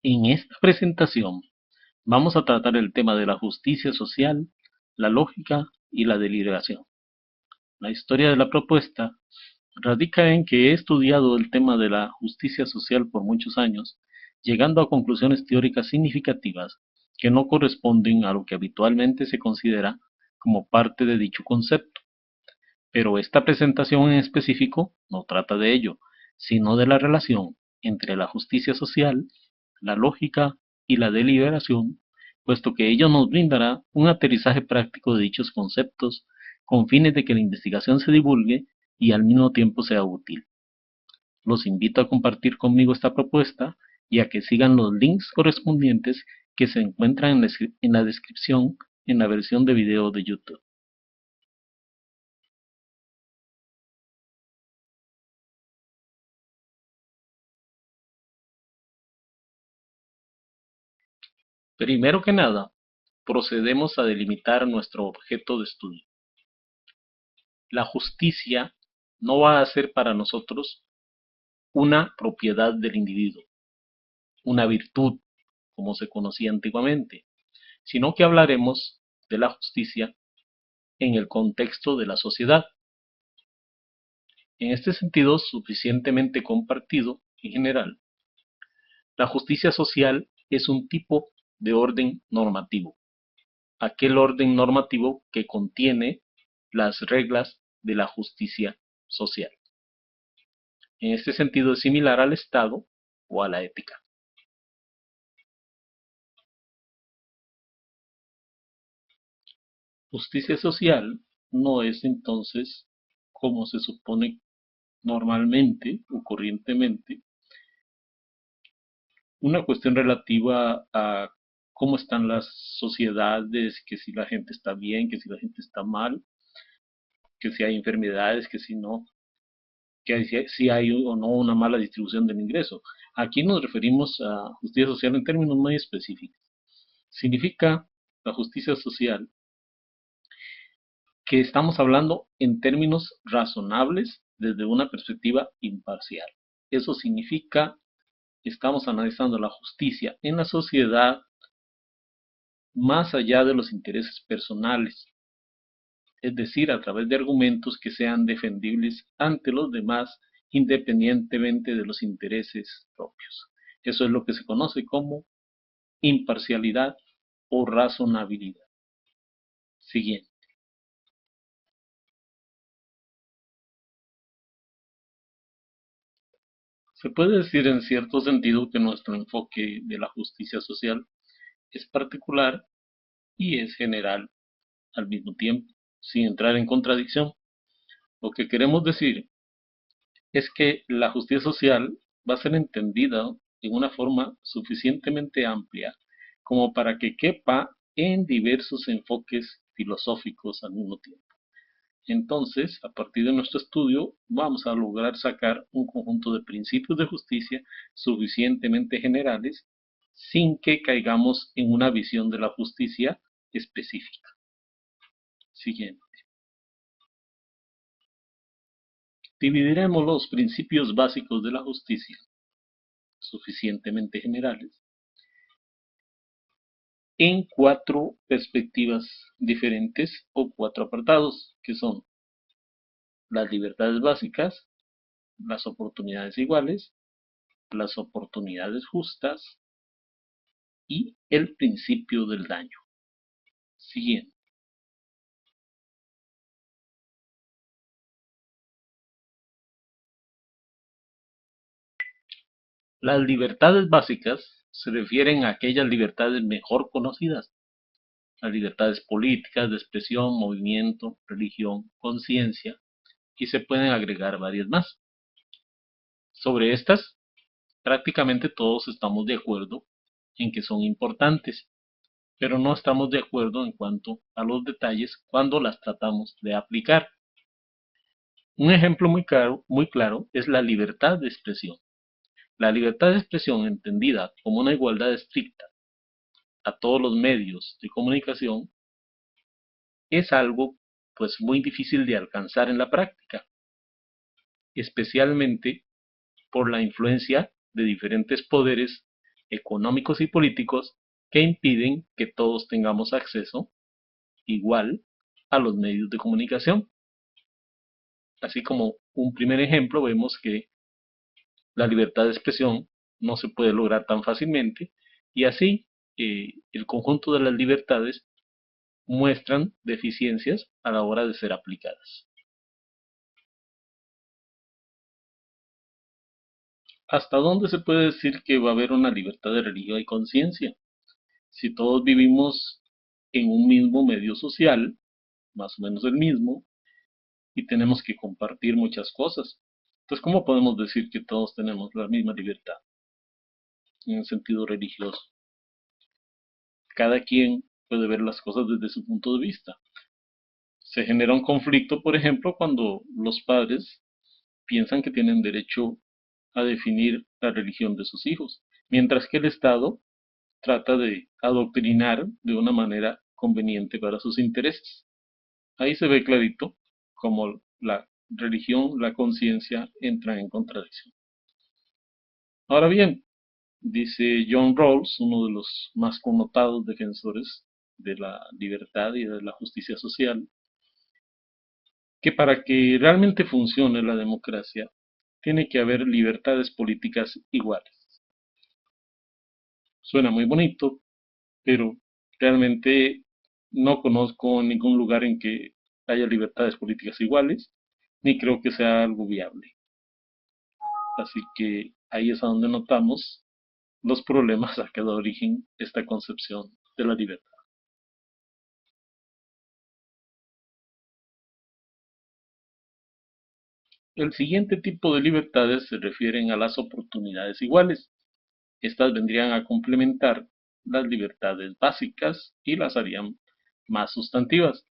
En esta presentación vamos a tratar el tema de la justicia social, la lógica y la deliberación. La historia de la propuesta radica en que he estudiado el tema de la justicia social por muchos años, llegando a conclusiones teóricas significativas que no corresponden a lo que habitualmente se considera como parte de dicho concepto. Pero esta presentación en específico no trata de ello, sino de la relación entre la justicia social, la lógica y la deliberación, puesto que ello nos brindará un aterrizaje práctico de dichos conceptos con fines de que la investigación se divulgue y al mismo tiempo sea útil. Los invito a compartir conmigo esta propuesta y a que sigan los links correspondientes que se encuentran en la descripción en la versión de video de YouTube. Primero que nada, procedemos a delimitar nuestro objeto de estudio. La justicia no va a ser para nosotros una propiedad del individuo, una virtud, como se conocía antiguamente, sino que hablaremos de la justicia en el contexto de la sociedad. En este sentido, suficientemente compartido en general, la justicia social es un tipo de orden normativo, aquel orden normativo que contiene las reglas de la justicia social. En este sentido es similar al Estado o a la ética. Justicia social no es entonces, como se supone normalmente o corrientemente, una cuestión relativa a cómo están las sociedades, que si la gente está bien, que si la gente está mal, que si hay enfermedades, que si no, que si hay o no una mala distribución del ingreso. Aquí nos referimos a justicia social en términos muy específicos. Significa la justicia social que estamos hablando en términos razonables desde una perspectiva imparcial. Eso significa que estamos analizando la justicia en la sociedad más allá de los intereses personales, es decir, a través de argumentos que sean defendibles ante los demás independientemente de los intereses propios. Eso es lo que se conoce como imparcialidad o razonabilidad. Siguiente. Se puede decir en cierto sentido que nuestro enfoque de la justicia social es particular y es general al mismo tiempo, sin entrar en contradicción. Lo que queremos decir es que la justicia social va a ser entendida en una forma suficientemente amplia como para que quepa en diversos enfoques filosóficos al mismo tiempo. Entonces, a partir de nuestro estudio, vamos a lograr sacar un conjunto de principios de justicia suficientemente generales sin que caigamos en una visión de la justicia específica. Siguiente. Dividiremos los principios básicos de la justicia, suficientemente generales, en cuatro perspectivas diferentes o cuatro apartados, que son las libertades básicas, las oportunidades iguales, las oportunidades justas y el principio del daño. Siguiente. Las libertades básicas se refieren a aquellas libertades mejor conocidas, las libertades políticas, de expresión, movimiento, religión, conciencia, y se pueden agregar varias más. Sobre estas, prácticamente todos estamos de acuerdo en que son importantes, pero no estamos de acuerdo en cuanto a los detalles cuando las tratamos de aplicar. Un ejemplo muy claro es la libertad de expresión. La libertad de expresión, entendida como una igualdad estricta a todos los medios de comunicación, es algo pues muy difícil de alcanzar en la práctica, especialmente por la influencia de diferentes poderes económicos y políticos que impiden que todos tengamos acceso igual a los medios de comunicación. Así como un primer ejemplo, vemos que la libertad de expresión no se puede lograr tan fácilmente y así el conjunto de las libertades muestran deficiencias a la hora de ser aplicadas. ¿Hasta dónde se puede decir que va a haber una libertad de religión y conciencia? Si todos vivimos en un mismo medio social, más o menos el mismo, y tenemos que compartir muchas cosas. Entonces, ¿cómo podemos decir que todos tenemos la misma libertad en el sentido religioso? Cada quien puede ver las cosas desde su punto de vista. Se genera un conflicto, por ejemplo, cuando los padres piensan que tienen derecho a definir la religión de sus hijos, mientras que el Estado trata de adoctrinar de una manera conveniente para sus intereses. Ahí se ve clarito cómo la religión, la conciencia entran en contradicción. Ahora bien, dice John Rawls, uno de los más connotados defensores de la libertad y de la justicia social, que para que realmente funcione la democracia, tiene que haber libertades políticas iguales. Suena muy bonito, pero realmente no conozco ningún lugar en que haya libertades políticas iguales, ni creo que sea algo viable. Así que ahí es a donde notamos los problemas a que da origen esta concepción de la libertad. El siguiente tipo de libertades se refieren a las oportunidades iguales. Estas vendrían a complementar las libertades básicas y las harían más sustantivas.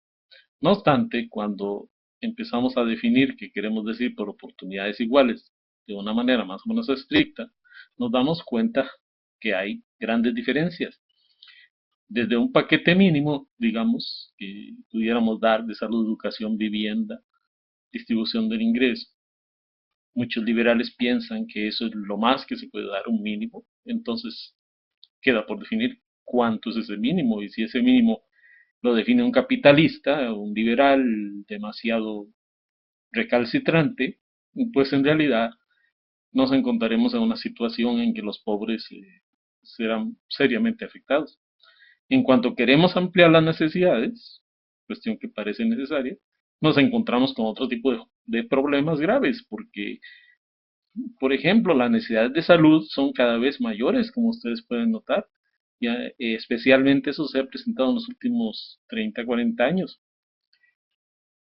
No obstante, cuando empezamos a definir qué queremos decir por oportunidades iguales de una manera más o menos estricta, nos damos cuenta que hay grandes diferencias. Desde un paquete mínimo, digamos, que pudiéramos dar de salud, educación, vivienda, distribución del ingreso. Muchos liberales piensan que eso es lo más que se puede dar, un mínimo. Entonces, queda por definir cuánto es ese mínimo y si ese mínimo lo define un capitalista, un liberal demasiado recalcitrante, pues en realidad nos encontraremos en una situación en que los pobres serán seriamente afectados. En cuanto queremos ampliar las necesidades, cuestión que parece necesaria, nos encontramos con otro tipo de problemas graves, porque, por ejemplo, las necesidades de salud son cada vez mayores, como ustedes pueden notar, ya, especialmente eso se ha presentado en los últimos 30, 40 años.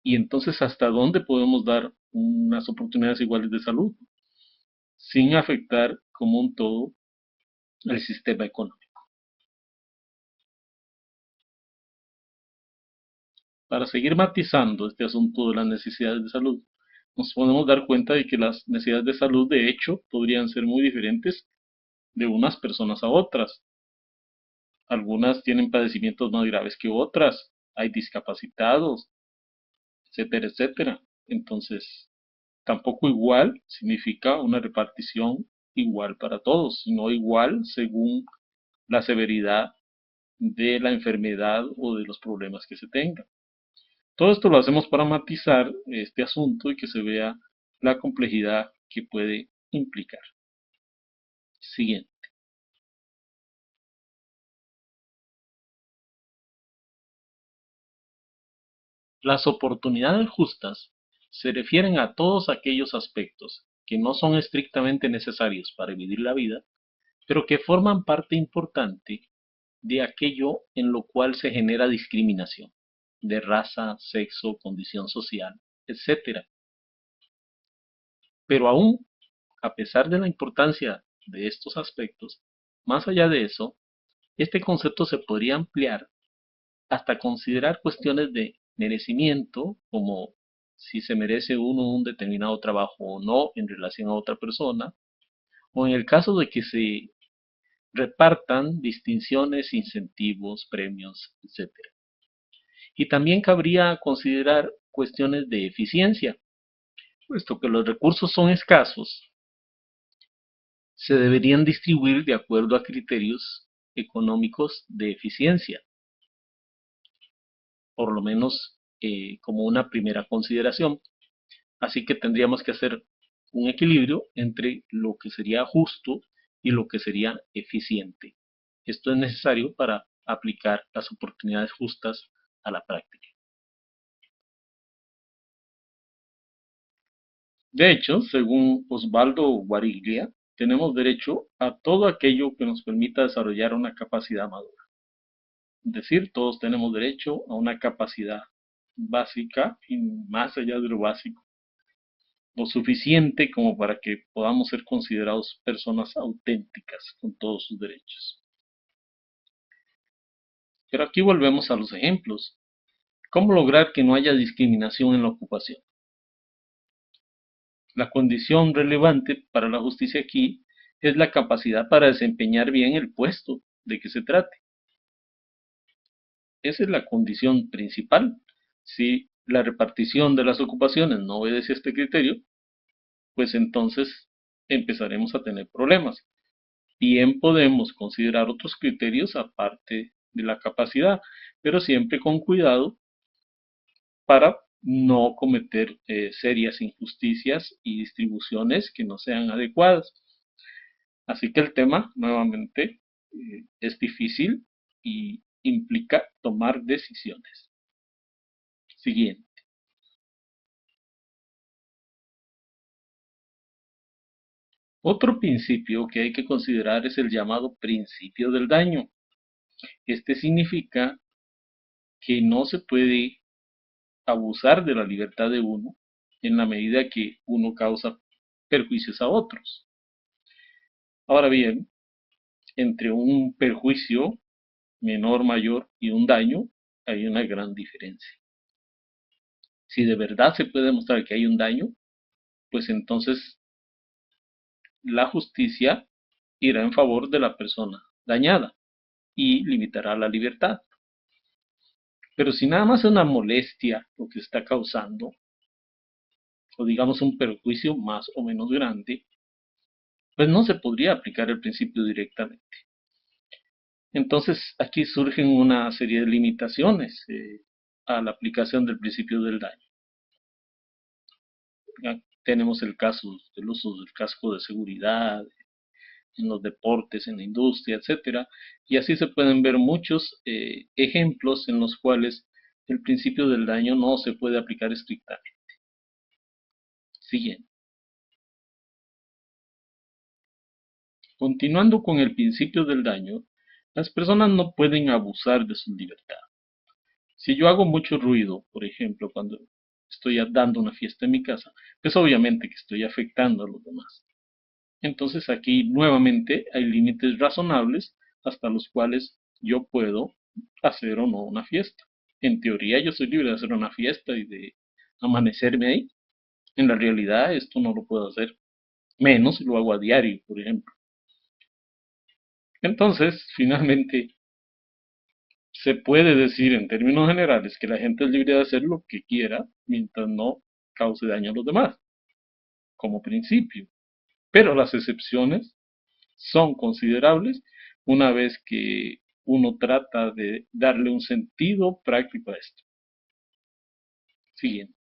Y entonces, ¿hasta dónde podemos dar unas oportunidades iguales de salud sin afectar como un todo el sistema económico? Para seguir matizando este asunto de las necesidades de salud, nos podemos dar cuenta de que las necesidades de salud, de hecho, podrían ser muy diferentes de unas personas a otras. Algunas tienen padecimientos más graves que otras, hay discapacitados, etcétera, etcétera. Entonces, tampoco igual significa una repartición igual para todos, sino igual según la severidad de la enfermedad o de los problemas que se tengan. Todo esto lo hacemos para matizar este asunto y que se vea la complejidad que puede implicar. Siguiente. Las oportunidades justas se refieren a todos aquellos aspectos que no son estrictamente necesarios para vivir la vida, pero que forman parte importante de aquello en lo cual se genera discriminación, de raza, sexo, condición social, etcétera. Pero aún, a pesar de la importancia de estos aspectos, más allá de eso, este concepto se podría ampliar hasta considerar cuestiones de merecimiento, como si se merece uno un determinado trabajo o no en relación a otra persona, o en el caso de que se repartan distinciones, incentivos, premios, etcétera. Y también cabría considerar cuestiones de eficiencia, puesto que los recursos son escasos se deberían distribuir de acuerdo a criterios económicos de eficiencia, por lo menos como una primera consideración. Así que tendríamos que hacer un equilibrio entre lo que sería justo y lo que sería eficiente. Esto es necesario para aplicar las oportunidades justas a la práctica. De hecho, según Osvaldo Guariglia, tenemos derecho a todo aquello que nos permita desarrollar una capacidad madura. Es decir, todos tenemos derecho a una capacidad básica y más allá de lo básico, lo suficiente como para que podamos ser considerados personas auténticas con todos sus derechos. Pero aquí volvemos a los ejemplos. ¿Cómo lograr que no haya discriminación en la ocupación? La condición relevante para la justicia aquí es la capacidad para desempeñar bien el puesto de que se trate. Esa es la condición principal. Si la repartición de las ocupaciones no obedece a este criterio, pues entonces empezaremos a tener problemas. Bien podemos considerar otros criterios aparte de la capacidad, pero siempre con cuidado para no cometer serias injusticias y distribuciones que no sean adecuadas. Así que el tema, nuevamente, es difícil y implica tomar decisiones. Siguiente. Otro principio que hay que considerar es el llamado principio del daño. Este significa que no se puede abusar de la libertad de uno en la medida que uno causa perjuicios a otros. Ahora bien, entre un perjuicio menor, mayor y un daño hay una gran diferencia. Si de verdad se puede demostrar que hay un daño, pues entonces la justicia irá en favor de la persona dañada y limitará la libertad. Pero si nada más es una molestia lo que está causando, o digamos un perjuicio más o menos grande, pues no se podría aplicar el principio directamente. Entonces aquí surgen una serie de limitaciones a la aplicación del principio del daño. Ya tenemos el caso del uso del casco de seguridad en los deportes, en la industria, etcétera, y así se pueden ver muchos ejemplos en los cuales el principio del daño no se puede aplicar estrictamente. Siguiente. Continuando con el principio del daño, las personas no pueden abusar de su libertad. Si yo hago mucho ruido, por ejemplo, cuando estoy dando una fiesta en mi casa, pues obviamente que estoy afectando a los demás. Entonces aquí nuevamente hay límites razonables hasta los cuales yo puedo hacer o no una fiesta. En teoría yo soy libre de hacer una fiesta y de amanecerme ahí. En la realidad esto no lo puedo hacer, menos si lo hago a diario, por ejemplo. Entonces, finalmente, se puede decir en términos generales que la gente es libre de hacer lo que quiera mientras no cause daño a los demás, como principio. Pero las excepciones son considerables una vez que uno trata de darle un sentido práctico a esto. Siguiente.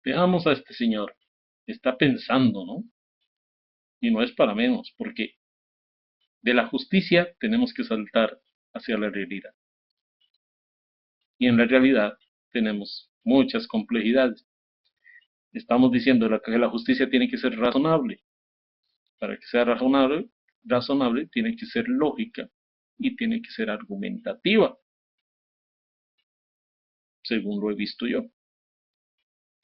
Veamos a este señor. Está pensando, ¿no? Y no es para menos, porque de la justicia tenemos que saltar hacia la realidad. Y en la realidad tenemos muchas complejidades. Estamos diciendo que la justicia tiene que ser razonable. Para que sea razonable tiene que ser lógica y tiene que ser argumentativa, según lo he visto yo.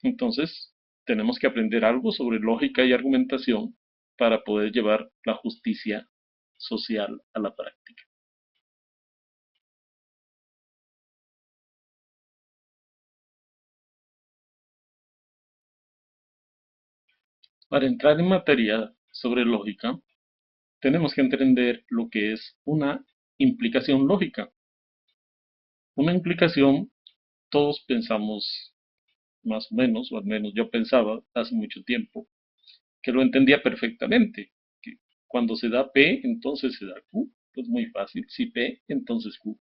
Entonces, tenemos que aprender algo sobre lógica y argumentación para poder llevar la justicia social a la práctica. Para entrar en materia sobre lógica, tenemos que entender lo que es una implicación lógica. Una implicación, todos pensamos más o menos, o al menos yo pensaba hace mucho tiempo, que lo entendía perfectamente, que cuando se da P, entonces se da Q. Pues muy fácil, si P, entonces Q.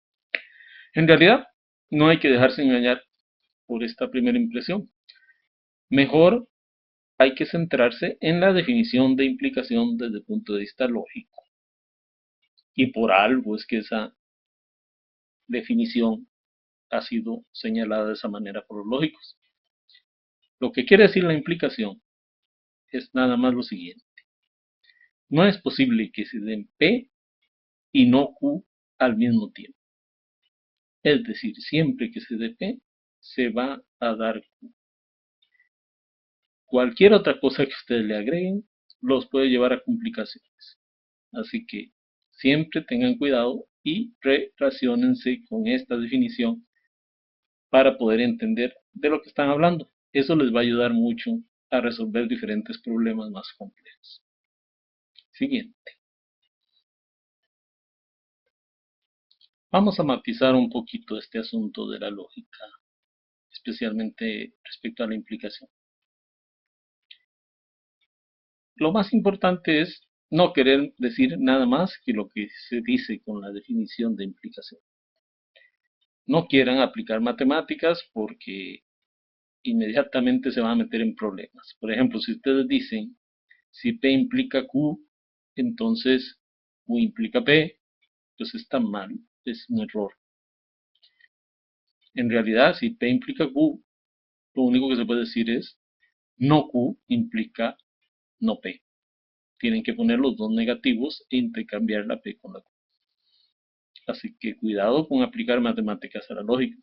En realidad, no hay que dejarse engañar por esta primera impresión. Mejor hay que centrarse en la definición de implicación desde el punto de vista lógico. Y por algo es que esa definición ha sido señalada de esa manera por los lógicos. Lo que quiere decir la implicación es nada más lo siguiente. No es posible que se den P y no Q al mismo tiempo. Es decir, siempre que se dé P, se va a dar Q. Cualquier otra cosa que ustedes le agreguen, los puede llevar a complicaciones. Así que siempre tengan cuidado y relaciónense con esta definición para poder entender de lo que están hablando. Eso les va a ayudar mucho a resolver diferentes problemas más complejos. Siguiente. Vamos a matizar un poquito este asunto de la lógica, especialmente respecto a la implicación. Lo más importante es no querer decir nada más que lo que se dice con la definición de implicación. No quieran aplicar matemáticas porque inmediatamente se van a meter en problemas. Por ejemplo, si ustedes dicen, si P implica Q, entonces Q implica P, pues está mal, es un error. En realidad, si P implica Q, lo único que se puede decir es, no Q implica no P. Tienen que poner los dos negativos e intercambiar la P con la Q. Así que cuidado con aplicar matemáticas a la lógica.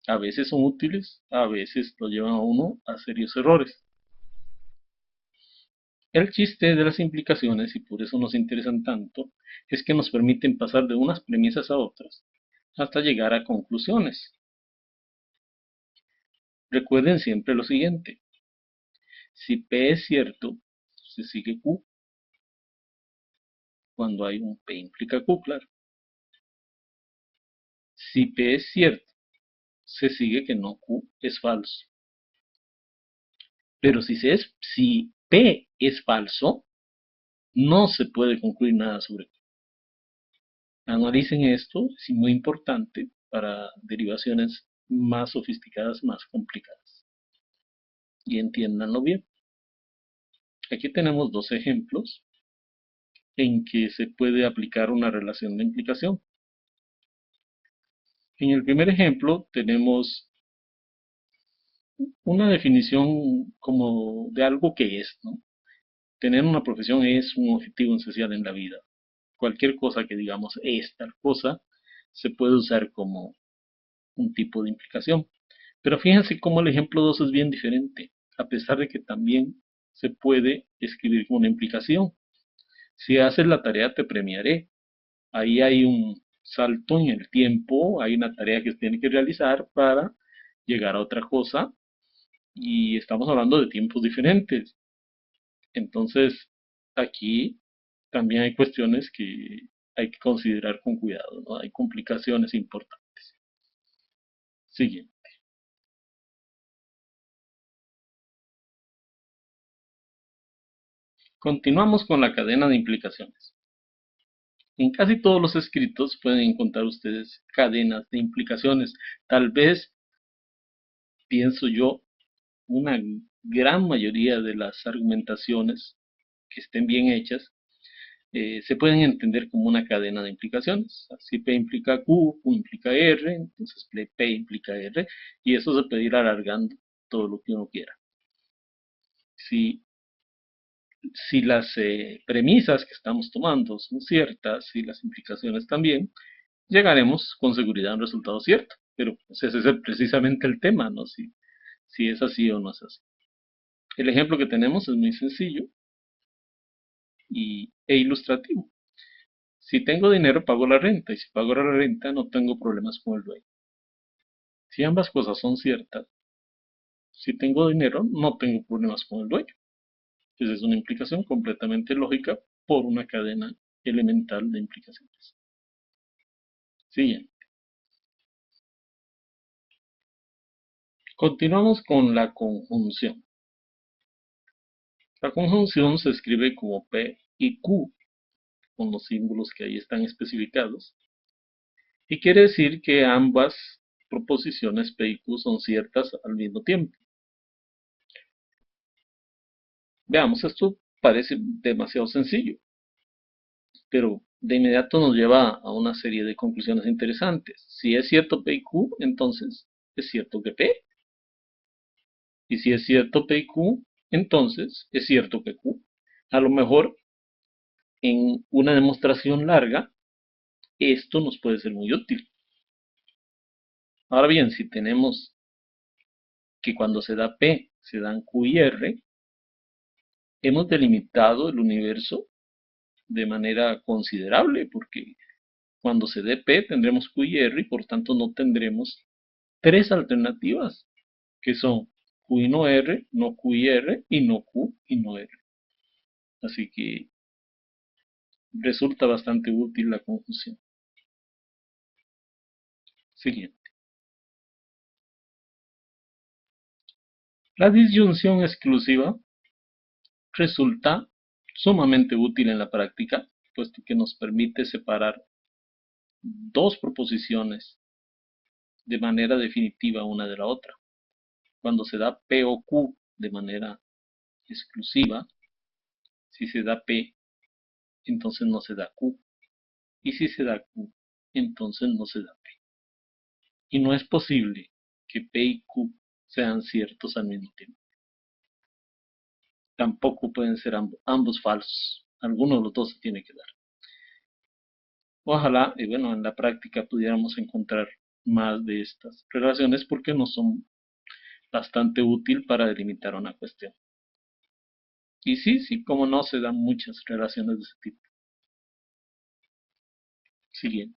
A veces son útiles, a veces lo llevan a uno a serios errores. El chiste de las implicaciones, y por eso nos interesan tanto, es que nos permiten pasar de unas premisas a otras, hasta llegar a conclusiones. Recuerden siempre lo siguiente, si P es cierto, se sigue Q. Cuando hay un P implica Q, claro. Si P es cierto, se sigue que no Q es falso. Pero si P es falso, no se puede concluir nada sobre Q. Analicen esto, es muy importante para derivaciones más sofisticadas, más complicadas. Y entiéndanlo bien. Aquí tenemos dos ejemplos en que se puede aplicar una relación de implicación. En el primer ejemplo tenemos una definición como de algo que es, ¿no? Tener una profesión es un objetivo esencial en la vida. Cualquier cosa que digamos es tal cosa, se puede usar como un tipo de implicación. Pero fíjense cómo el ejemplo 2 es bien diferente, a pesar de que también se puede escribir con una implicación. Si haces la tarea te premiaré. Ahí hay un salto en el tiempo, hay una tarea que se tiene que realizar para llegar a otra cosa y estamos hablando de tiempos diferentes. Entonces, aquí también hay cuestiones que hay que considerar con cuidado, ¿no? Hay complicaciones importantes. Siguiente. Continuamos con la cadena de implicaciones. En casi todos los escritos pueden encontrar ustedes cadenas de implicaciones. Tal vez, pienso yo, una gran mayoría de las argumentaciones que estén bien hechas se pueden entender como una cadena de implicaciones. Si P implica Q, Q implica R, entonces P implica R, y eso se puede ir alargando todo lo que uno quiera. Si, si las premisas que estamos tomando son ciertas y las implicaciones también, llegaremos con seguridad a un resultado cierto. Pero pues, ese es precisamente el tema, ¿no? Si es así o no es así. El ejemplo que tenemos es muy sencillo e ilustrativo. Si tengo dinero, pago la renta, y si pago la renta, no tengo problemas con el dueño. Si ambas cosas son ciertas, si tengo dinero, no tengo problemas con el dueño. Esa es una implicación completamente lógica por una cadena elemental de implicaciones. Siguiente. Continuamos con la conjunción. La conjunción se escribe como P y Q, con los símbolos que ahí están especificados, y quiere decir que ambas proposiciones P y Q son ciertas al mismo tiempo. Veamos, esto parece demasiado sencillo, pero de inmediato nos lleva a una serie de conclusiones interesantes. Si es cierto P y Q, entonces es cierto que P. Y si es cierto P y Q, entonces es cierto que Q. A lo mejor en una demostración larga, esto nos puede ser muy útil. Ahora bien, si tenemos que cuando se da P, se dan Q y R, hemos delimitado el universo de manera considerable, porque cuando se dé P tendremos Q y R y por tanto no tendremos tres alternativas, que son Q y no R, no Q y R y no Q y no R. Así que resulta bastante útil la conjunción. Siguiente. La disyunción exclusiva resulta sumamente útil en la práctica, puesto que nos permite separar dos proposiciones de manera definitiva una de la otra. Cuando se da P o Q de manera exclusiva, si se da P, entonces no se da Q. Y si se da Q, entonces no se da P. Y no es posible que P y Q sean ciertos al mismo tiempo. Tampoco pueden ser ambos falsos. Alguno de los dos se tiene que dar. Ojalá, y bueno, en la práctica pudiéramos encontrar más de estas relaciones porque nos son bastante útil para delimitar una cuestión. Y sí, como no, se dan muchas relaciones de ese tipo. Siguiente.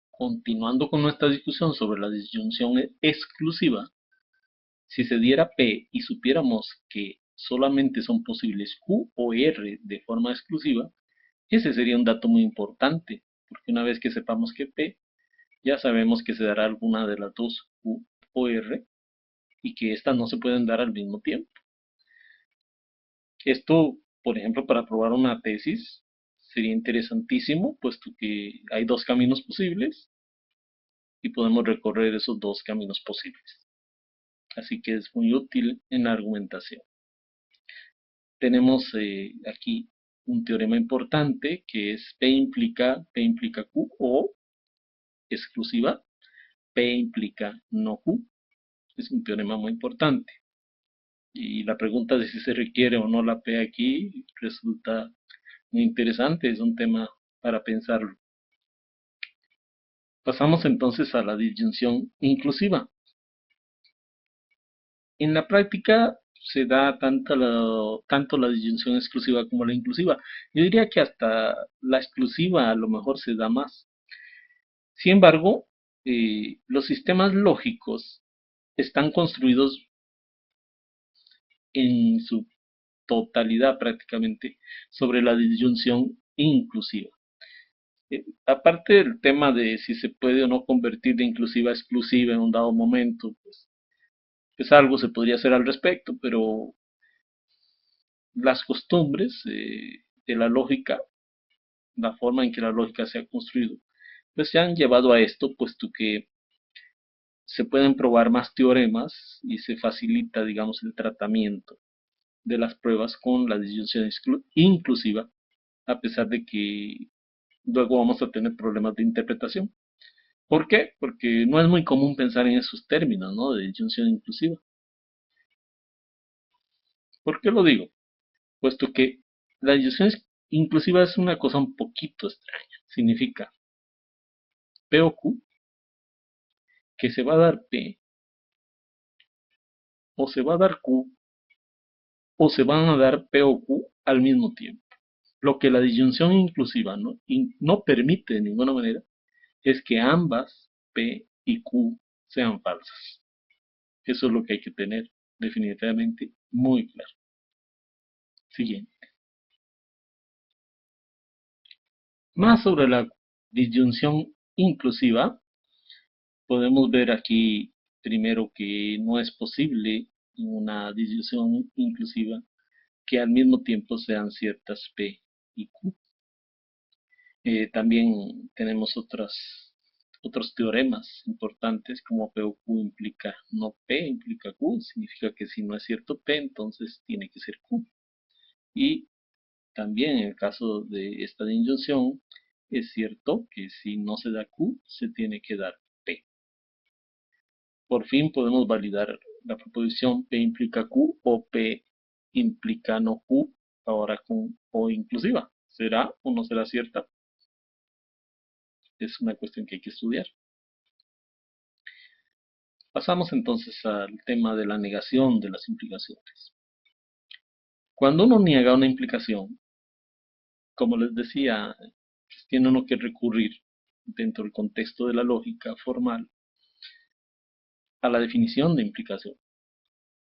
Continuando con nuestra discusión sobre la disyunción exclusiva, si se diera P y supiéramos que solamente son posibles Q o R de forma exclusiva, ese sería un dato muy importante, porque una vez que sepamos que P, ya sabemos que se dará alguna de las dos Q o R y que éstas no se pueden dar al mismo tiempo. Esto, por ejemplo, para probar una tesis sería interesantísimo, puesto que hay dos caminos posibles y podemos recorrer esos dos caminos posibles. Así que es muy útil en la argumentación. Tenemos aquí un teorema importante que es P implica Q o exclusiva, P implica no Q. Es un teorema muy importante. Y la pregunta de si se requiere o no la P aquí resulta muy interesante, es un tema para pensarlo. Pasamos entonces a la disyunción inclusiva. En la práctica se da tanto la disyunción exclusiva como la inclusiva. Yo diría que hasta la exclusiva a lo mejor se da más. Sin embargo, los sistemas lógicos están construidos en su totalidad prácticamente sobre la disyunción inclusiva. Aparte del tema de si se puede o no convertir de inclusiva a exclusiva en un dado momento, pues algo se podría hacer al respecto, pero las costumbres de la lógica, la forma en que la lógica se ha construido, pues se han llevado a esto, puesto que se pueden probar más teoremas y se facilita, digamos, el tratamiento de las pruebas con la disyunción inclusiva, a pesar de que luego vamos a tener problemas de interpretación. ¿Por qué? Porque no es muy común pensar en esos términos, ¿no? De disyunción inclusiva. ¿Por qué lo digo? Puesto que la disyunción inclusiva es una cosa un poquito extraña. Significa P o Q, que se va a dar P, o se va a dar Q, o se van a dar P o Q al mismo tiempo. Lo que la disyunción inclusiva no permite de ninguna manera es que ambas P y Q sean falsas. Eso es lo que hay que tener definitivamente muy claro. Siguiente. Más sobre la disyunción inclusiva, podemos ver aquí primero que no es posible en una disyunción inclusiva que al mismo tiempo sean ciertas P y Q. También tenemos otros teoremas importantes como P o Q implica no P, implica Q, significa que si no es cierto P, entonces tiene que ser Q. Y también en el caso de esta disyunción, es cierto que si no se da Q, se tiene que dar P. Por fin podemos validar la proposición P implica Q o P implica no Q, ahora con O inclusiva. ¿Será o no será cierta? Es una cuestión que hay que estudiar. Pasamos entonces al tema de la negación de las implicaciones. Cuando uno niega una implicación, como les decía, pues tiene uno que recurrir dentro del contexto de la lógica formal a la definición de implicación.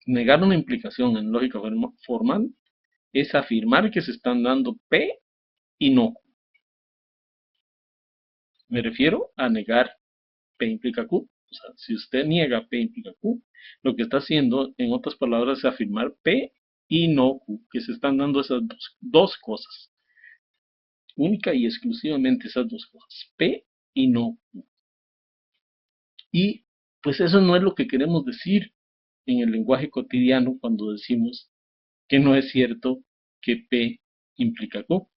Negar una implicación en lógica formal es afirmar que se están dando P y no Q. Me refiero a negar P implica Q. O sea, si usted niega P implica Q, lo que está haciendo, en otras palabras, es afirmar P y no Q, que se están dando esas dos cosas. Única y exclusivamente esas dos cosas, P y no Q. Y pues eso no es lo que queremos decir en el lenguaje cotidiano cuando decimos que no es cierto que P implica Q.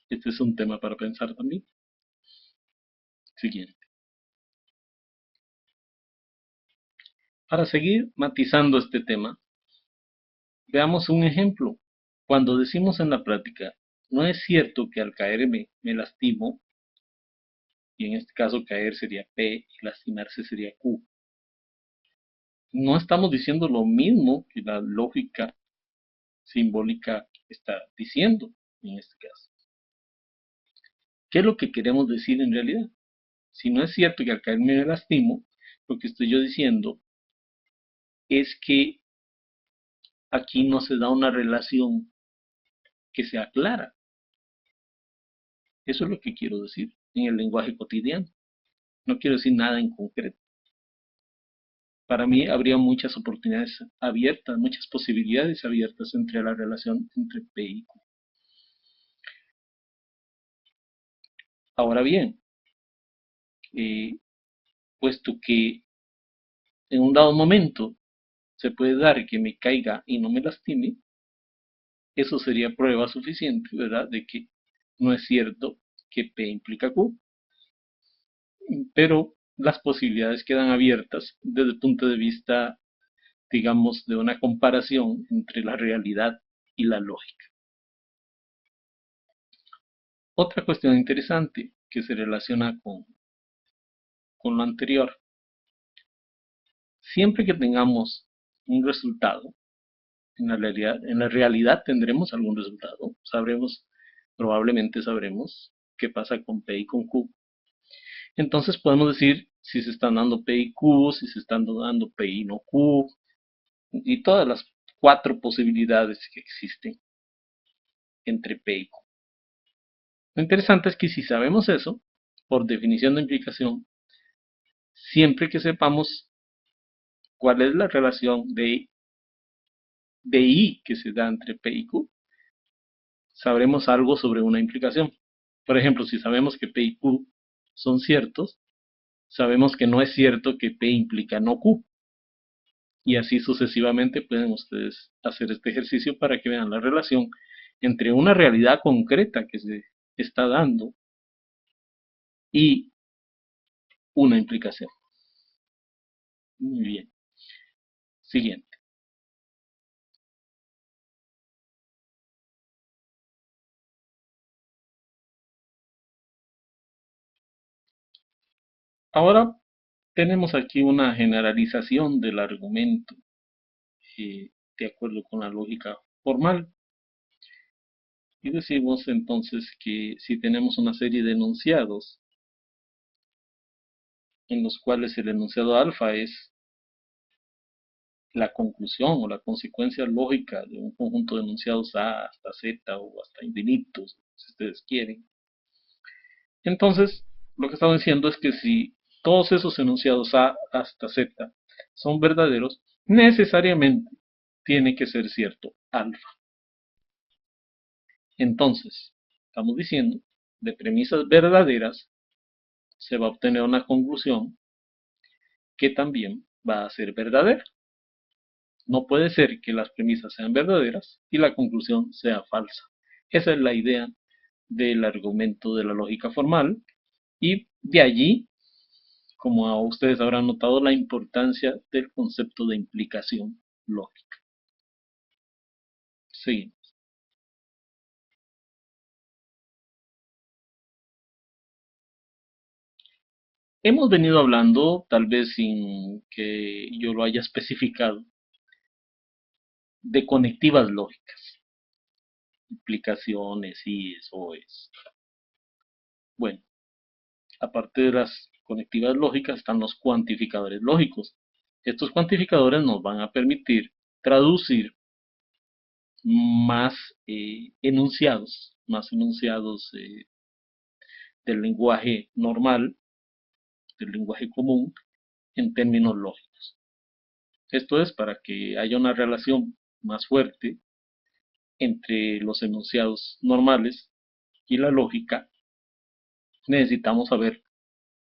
Este es un tema para pensar también. Siguiente. Para seguir matizando este tema, veamos un ejemplo. Cuando decimos en la práctica, no es cierto que al caerme me lastimo, y en este caso caer sería P y lastimarse sería Q. No estamos diciendo lo mismo que la lógica simbólica está diciendo en este caso. ¿Qué es lo que queremos decir en realidad? Si no es cierto que al caerme me lastimo, lo que estoy yo diciendo es que aquí no se da una relación que sea clara. Eso es lo que quiero decir en el lenguaje cotidiano. No quiero decir nada en concreto. Para mí habría muchas oportunidades abiertas, muchas posibilidades abiertas entre la relación entre P y Q. Ahora bien, puesto que en un dado momento se puede dar que me caiga y no me lastime, eso sería prueba suficiente, ¿verdad?, de que no es cierto que P implica Q. Pero las posibilidades quedan abiertas desde el punto de vista, digamos, de una comparación entre la realidad y la lógica. Otra cuestión interesante que se relaciona con lo anterior. Siempre que tengamos un resultado, en la realidad tendremos algún resultado. Probablemente sabremos qué pasa con P y con Q. Entonces podemos decir si se están dando P y Q, si se están dando P y no Q, y todas las cuatro posibilidades que existen entre P y Q. Lo interesante es que si sabemos eso, por definición de implicación, siempre que sepamos cuál es la relación de I que se da entre P y Q, sabremos algo sobre una implicación. Por ejemplo, si sabemos que P y Q son ciertos, sabemos que no es cierto que P implica no Q. Y así sucesivamente pueden ustedes hacer este ejercicio para que vean la relación entre una realidad concreta que se está dando y una implicación. Muy bien. Siguiente. Ahora tenemos aquí una generalización del argumento de acuerdo con la lógica formal. Y decimos entonces que si tenemos una serie de enunciados en los cuales el enunciado alfa es la conclusión o la consecuencia lógica de un conjunto de enunciados A hasta Z o hasta infinitos, si ustedes quieren. Entonces, lo que estamos diciendo es que si todos esos enunciados A hasta Z son verdaderos, necesariamente tiene que ser cierto alfa. Entonces, estamos diciendo, de premisas verdaderas se va a obtener una conclusión que también va a ser verdadera. No puede ser que las premisas sean verdaderas y la conclusión sea falsa. Esa es la idea del argumento de la lógica formal, y de allí, como ustedes habrán notado, la importancia del concepto de implicación lógica. Sí. Hemos venido hablando, tal vez sin que yo lo haya especificado, de conectivas lógicas. Implicaciones, y eso es. Bueno, aparte de las conectivas lógicas están los cuantificadores lógicos. Estos cuantificadores nos van a permitir traducir más enunciados del lenguaje normal, del lenguaje común, en términos lógicos. Esto es para que haya una relación más fuerte entre los enunciados normales y la lógica. Necesitamos saber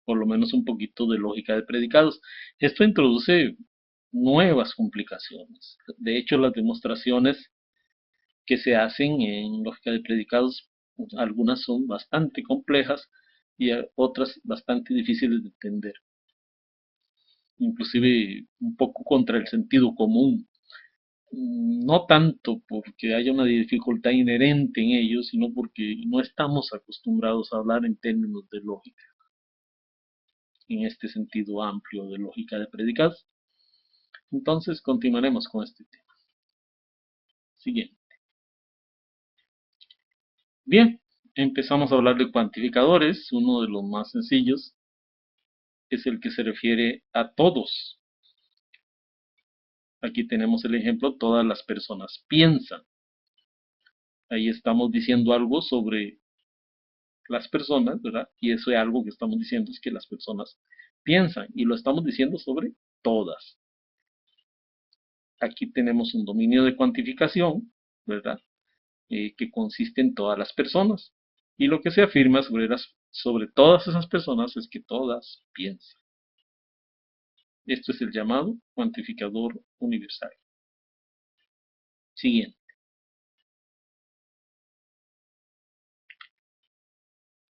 por lo menos un poquito de lógica de predicados. Esto introduce nuevas complicaciones. De hecho, las demostraciones que se hacen en lógica de predicados, algunas son bastante complejas y otras bastante difíciles de entender, inclusive un poco contra el sentido común. No tanto porque haya una dificultad inherente en ellos, sino porque no estamos acostumbrados a hablar en términos de lógica, en este sentido amplio de lógica de predicados. Entonces continuaremos con este tema. Siguiente. Bien, empezamos a hablar de cuantificadores. Uno de los más sencillos es el que se refiere a todos. Aquí tenemos el ejemplo: todas las personas piensan. Ahí estamos diciendo algo sobre las personas, ¿verdad? Y eso es algo que estamos diciendo, es que las personas piensan, y lo estamos diciendo sobre todas. Aquí tenemos un dominio de cuantificación, ¿verdad? Que consiste en todas las personas. Y lo que se afirma sobre todas esas personas es que todas piensan. Esto es el llamado cuantificador universal. Siguiente.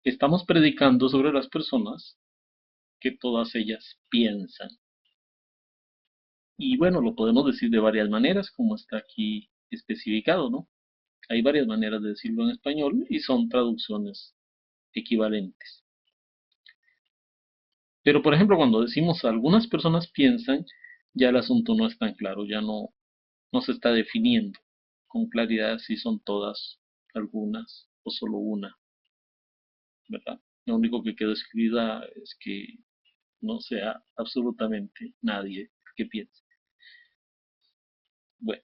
Estamos predicando sobre las personas que todas ellas piensan. Y bueno, lo podemos decir de varias maneras, como está aquí especificado, ¿no? Hay varias maneras de decirlo en español y son traducciones equivalentes. Pero por ejemplo, cuando decimos algunas personas piensan, ya el asunto no es tan claro, ya no se está definiendo con claridad si son todas, algunas o solo una, ¿verdad? Lo único que quedó escrita es que no sea absolutamente nadie que piense. Bueno,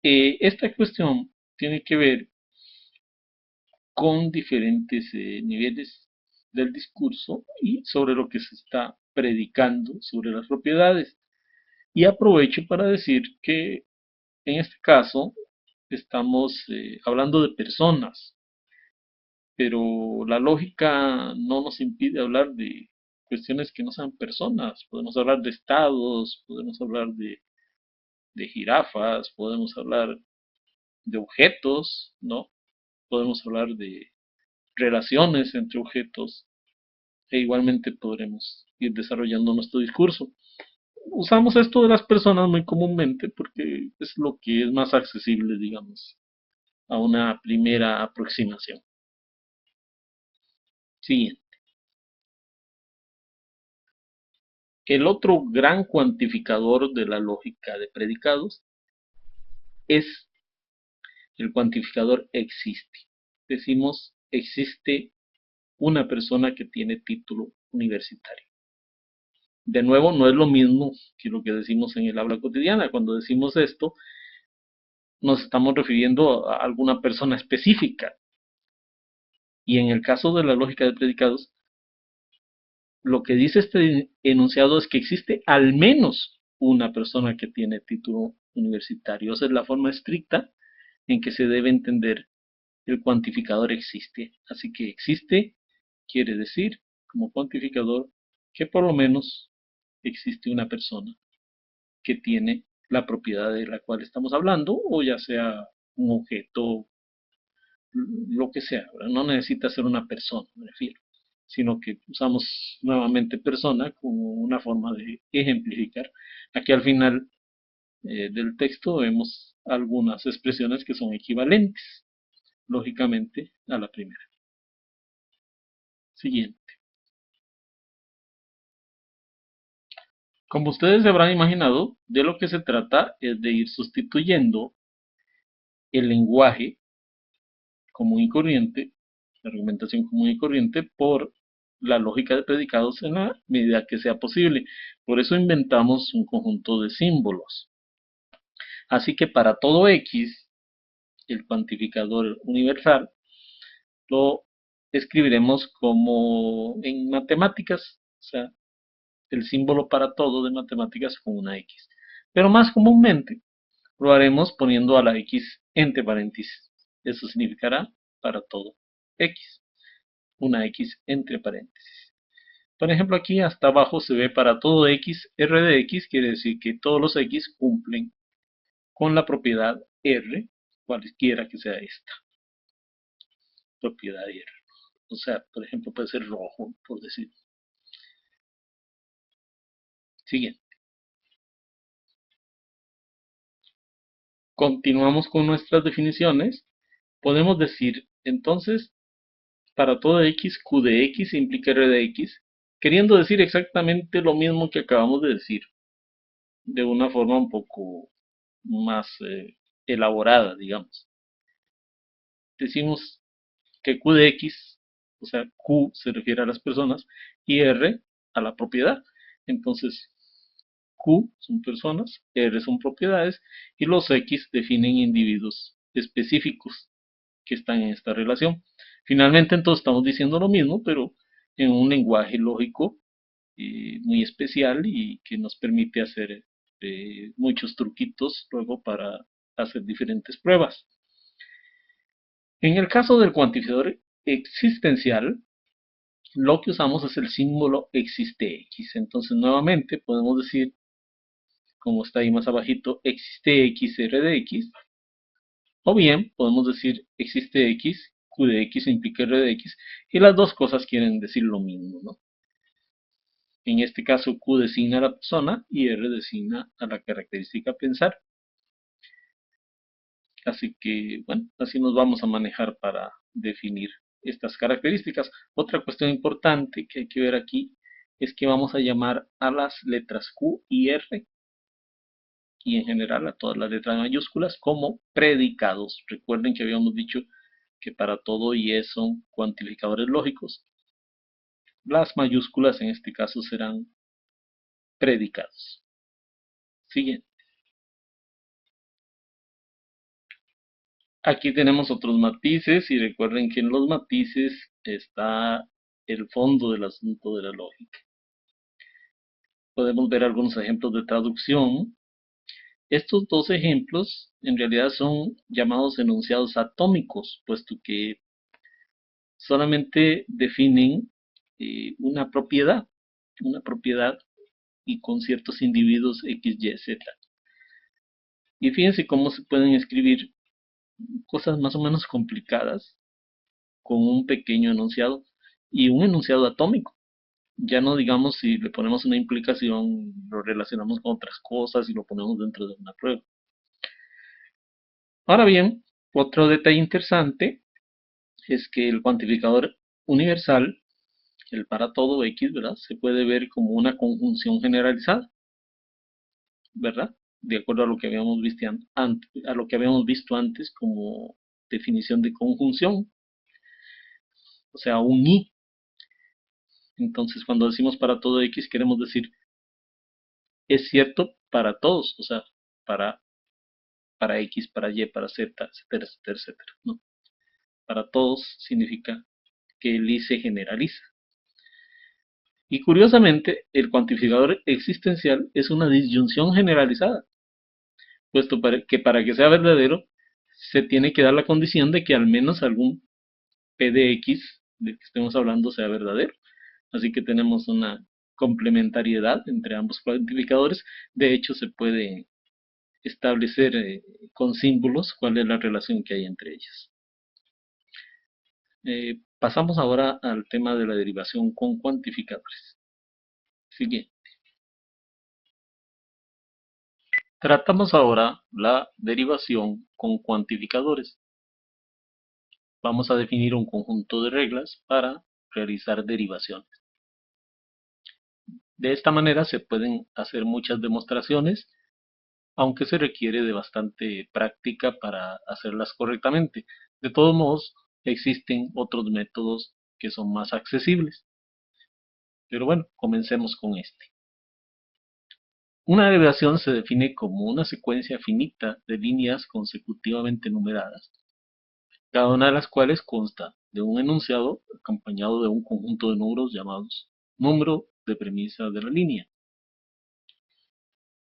esta cuestión tiene que ver con diferentes niveles del discurso y sobre lo que se está predicando sobre las propiedades. Y aprovecho para decir que en este caso estamos hablando de personas, pero la lógica no nos impide hablar de cuestiones que no sean personas. Podemos hablar de estados, podemos hablar de jirafas, podemos hablar de objetos, ¿no? Podemos hablar de relaciones entre objetos, e igualmente podremos ir desarrollando nuestro discurso. Usamos esto de las personas muy comúnmente porque es lo que es más accesible, digamos, a una primera aproximación. Siguiente. El otro gran cuantificador de la lógica de predicados es el cuantificador existe. Decimos existe una persona que tiene título universitario. De nuevo, no es lo mismo que lo que decimos en el habla cotidiana. Cuando decimos esto, nos estamos refiriendo a alguna persona específica. Y en el caso de la lógica de predicados, lo que dice este enunciado es que existe al menos una persona que tiene título universitario. Esa es la forma estricta en que se debe entender el cuantificador existe. Así que existe quiere decir, como cuantificador, que por lo menos existe una persona que tiene la propiedad de la cual estamos hablando, o ya sea un objeto, lo que sea, ¿verdad? No necesita ser una persona, me refiero, sino que usamos nuevamente persona como una forma de ejemplificar. Aquí al final del texto vemos algunas expresiones que son equivalentes, lógicamente, a la primera. Siguiente. Como ustedes se habrán imaginado, de lo que se trata es de ir sustituyendo el lenguaje común y corriente, la argumentación común y corriente, por la lógica de predicados en la medida que sea posible. Por eso inventamos un conjunto de símbolos. Así que para todo X, el cuantificador universal, lo escribiremos como en matemáticas, o sea, el símbolo para todo de matemáticas con una X. Pero más comúnmente lo haremos poniendo a la X entre paréntesis. Eso significará para todo X, una X entre paréntesis. Por ejemplo, aquí hasta abajo se ve para todo X, R de X quiere decir que todos los X cumplen con la propiedad R, cualquiera que sea esta propiedad R. O sea, por ejemplo, puede ser rojo, por decir. Siguiente. Continuamos con nuestras definiciones. Podemos decir, entonces, para todo X, Q de X implica R de X, queriendo decir exactamente lo mismo que acabamos de decir, de una forma un poco más elaborada, digamos. Decimos que Q de X, o sea, Q se refiere a las personas y R a la propiedad. Entonces, Q son personas, R son propiedades y los X definen individuos específicos que están en esta relación. Finalmente, entonces estamos diciendo lo mismo, pero en un lenguaje lógico muy especial y que nos permite hacer muchos truquitos luego para hacer diferentes pruebas. En el caso del cuantificador existencial, lo que usamos es el símbolo existe X. Entonces, nuevamente podemos decir, como está ahí más abajito, existe X, R de X. O bien, podemos decir existe X, Q de X implica R de X. Y las dos cosas quieren decir lo mismo, ¿no? En este caso, Q designa a la persona y R designa a la característica pensar. Así que, bueno, así nos vamos a manejar para definir estas características. Otra cuestión importante que hay que ver aquí es que vamos a llamar a las letras Q y R y en general a todas las letras mayúsculas como predicados. Recuerden que habíamos dicho que para todo y E son cuantificadores lógicos. Las mayúsculas en este caso serán predicados. Siguiente. Aquí tenemos otros matices y recuerden que en los matices está el fondo del asunto de la lógica. Podemos ver algunos ejemplos de traducción. Estos dos ejemplos en realidad son llamados enunciados atómicos, puesto que solamente definen una propiedad y con ciertos individuos X, Y, Z. Y fíjense cómo se pueden escribir cosas más o menos complicadas con un pequeño enunciado y un enunciado atómico. Ya no digamos si le ponemos una implicación, lo relacionamos con otras cosas y lo ponemos dentro de una prueba. Ahora bien, otro detalle interesante es que el cuantificador universal, el para todo X, ¿verdad? Se puede ver como una conjunción generalizada, ¿verdad? De acuerdo a lo que habíamos visto antes, como definición de conjunción, o sea, un y. Entonces, cuando decimos para todo X, queremos decir es cierto para todos, o sea, para, para X, para Y, para Z, etcétera, etcétera, etcétera, ¿no? Para todos significa que el I se generaliza. Y curiosamente, el cuantificador existencial es una disyunción generalizada, puesto que para que sea verdadero se tiene que dar la condición de que al menos algún P de X del que estemos hablando sea verdadero. Así que tenemos una complementariedad entre ambos cuantificadores. De hecho, se puede establecer con símbolos cuál es la relación que hay entre ellos. Pasamos ahora al tema de la derivación con cuantificadores. Siguiente. Tratamos ahora la derivación con cuantificadores. Vamos a definir un conjunto de reglas para realizar derivaciones. De esta manera se pueden hacer muchas demostraciones, aunque se requiere de bastante práctica para hacerlas correctamente. De todos modos, existen otros métodos que son más accesibles. Pero bueno, comencemos con este. Una derivación se define como una secuencia finita de líneas consecutivamente numeradas, cada una de las cuales consta de un enunciado acompañado de un conjunto de números llamados número de premisas de la línea.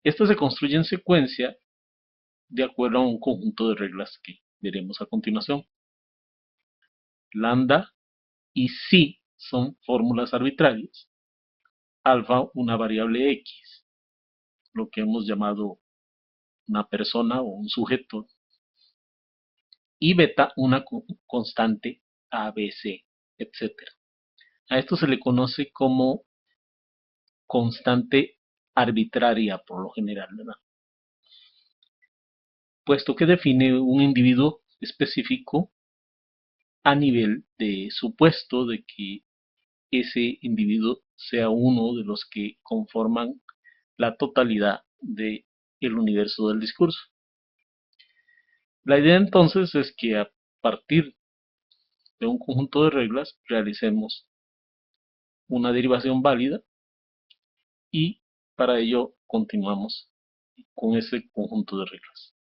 Esta se construye en secuencia de acuerdo a un conjunto de reglas que veremos a continuación. Lambda y psi son fórmulas arbitrarias, alfa una variable x, lo que hemos llamado una persona o un sujeto, y beta una constante ABC, etc. A esto se le conoce como constante arbitraria por lo general, ¿verdad? Puesto que define un individuo específico a nivel de supuesto de que ese individuo sea uno de los que conforman la totalidad del universo del discurso. La idea entonces es que a partir de un conjunto de reglas realicemos una derivación válida y para ello continuamos con ese conjunto de reglas.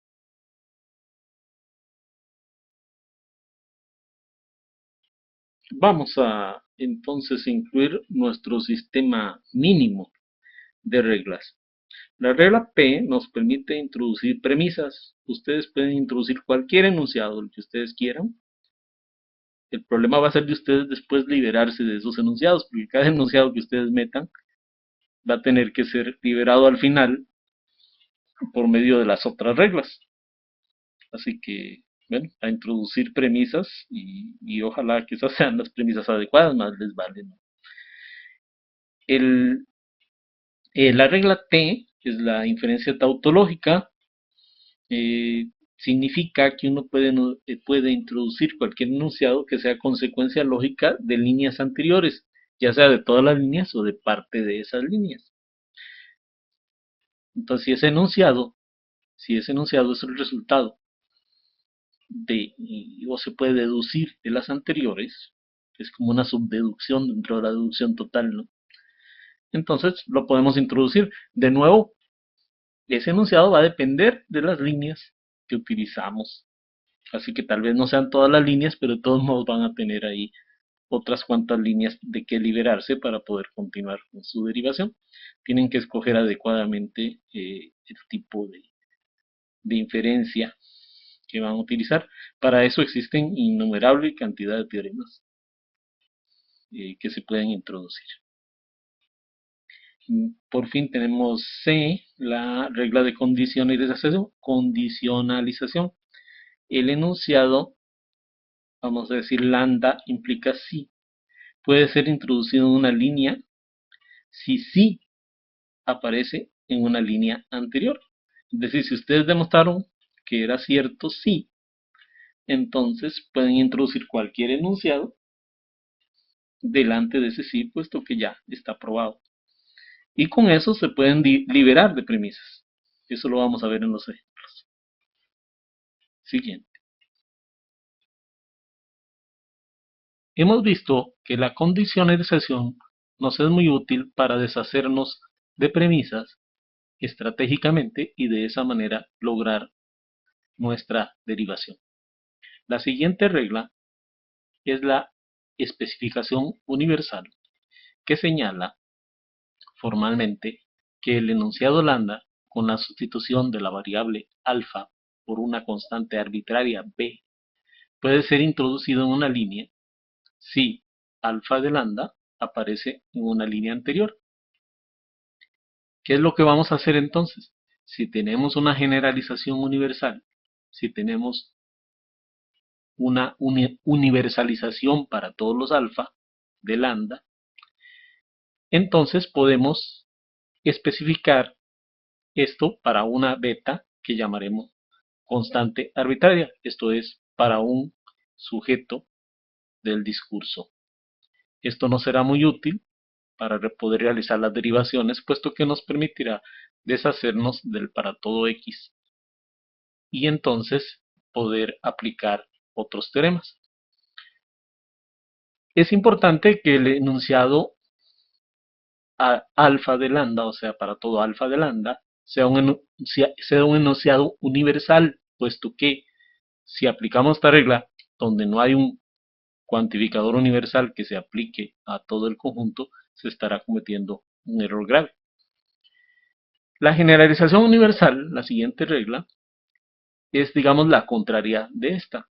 Vamos a entonces incluir nuestro sistema mínimo de reglas. La regla P nos permite introducir premisas. Ustedes pueden introducir cualquier enunciado, el que ustedes quieran. El problema va a ser de ustedes después liberarse de esos enunciados, porque cada enunciado que ustedes metan va a tener que ser liberado al final por medio de las otras reglas. Así que, bueno, a introducir premisas y ojalá que esas sean las premisas adecuadas, más les vale, ¿no? La regla T es la inferencia tautológica. Significa que uno puede introducir cualquier enunciado que sea consecuencia lógica de líneas anteriores, ya sea de todas las líneas o de parte de esas líneas. Entonces, si ese enunciado es el resultado o se puede deducir de las anteriores, es como una subdeducción dentro de la deducción total, ¿no? Entonces lo podemos introducir. De nuevo, ese enunciado va a depender de las líneas que utilizamos. Así que tal vez no sean todas las líneas, pero de todos modos van a tener ahí otras cuantas líneas de que liberarse para poder continuar con su derivación. Tienen que escoger adecuadamente el tipo de inferencia que van a utilizar. Para eso existen innumerable cantidad de teoremas que se pueden introducir. Por fin tenemos C, la regla de condicionalización. El enunciado, vamos a decir lambda, implica sí. Puede ser introducido en una línea si sí aparece en una línea anterior. Es decir, si ustedes demostraron que era cierto sí, entonces pueden introducir cualquier enunciado delante de ese sí, puesto que ya está probado. Y con eso se pueden liberar de premisas. Eso lo vamos a ver en los ejemplos. Siguiente. Hemos visto que la condicionalización nos es muy útil para deshacernos de premisas estratégicamente y de esa manera lograr nuestra derivación. La siguiente regla es la especificación universal, que señala formalmente que el enunciado lambda, con la sustitución de la variable alfa por una constante arbitraria b, puede ser introducido en una línea si alfa de lambda aparece en una línea anterior. ¿Qué es lo que vamos a hacer entonces? Si tenemos una generalización universal, si tenemos una universalización para todos los alfa de lambda, entonces podemos especificar esto para una beta que llamaremos constante arbitraria. Esto es para un sujeto del discurso. Esto nos será muy útil para poder realizar las derivaciones, puesto que nos permitirá deshacernos del para todo x y entonces poder aplicar otros teoremas. Es importante que el enunciado alfa de lambda, o sea, para todo alfa de lambda, sea un enunciado universal, puesto que si aplicamos esta regla donde no hay un cuantificador universal que se aplique a todo el conjunto, se estará cometiendo un error grave. La generalización universal, la siguiente regla, es, digamos, la contraria de esta.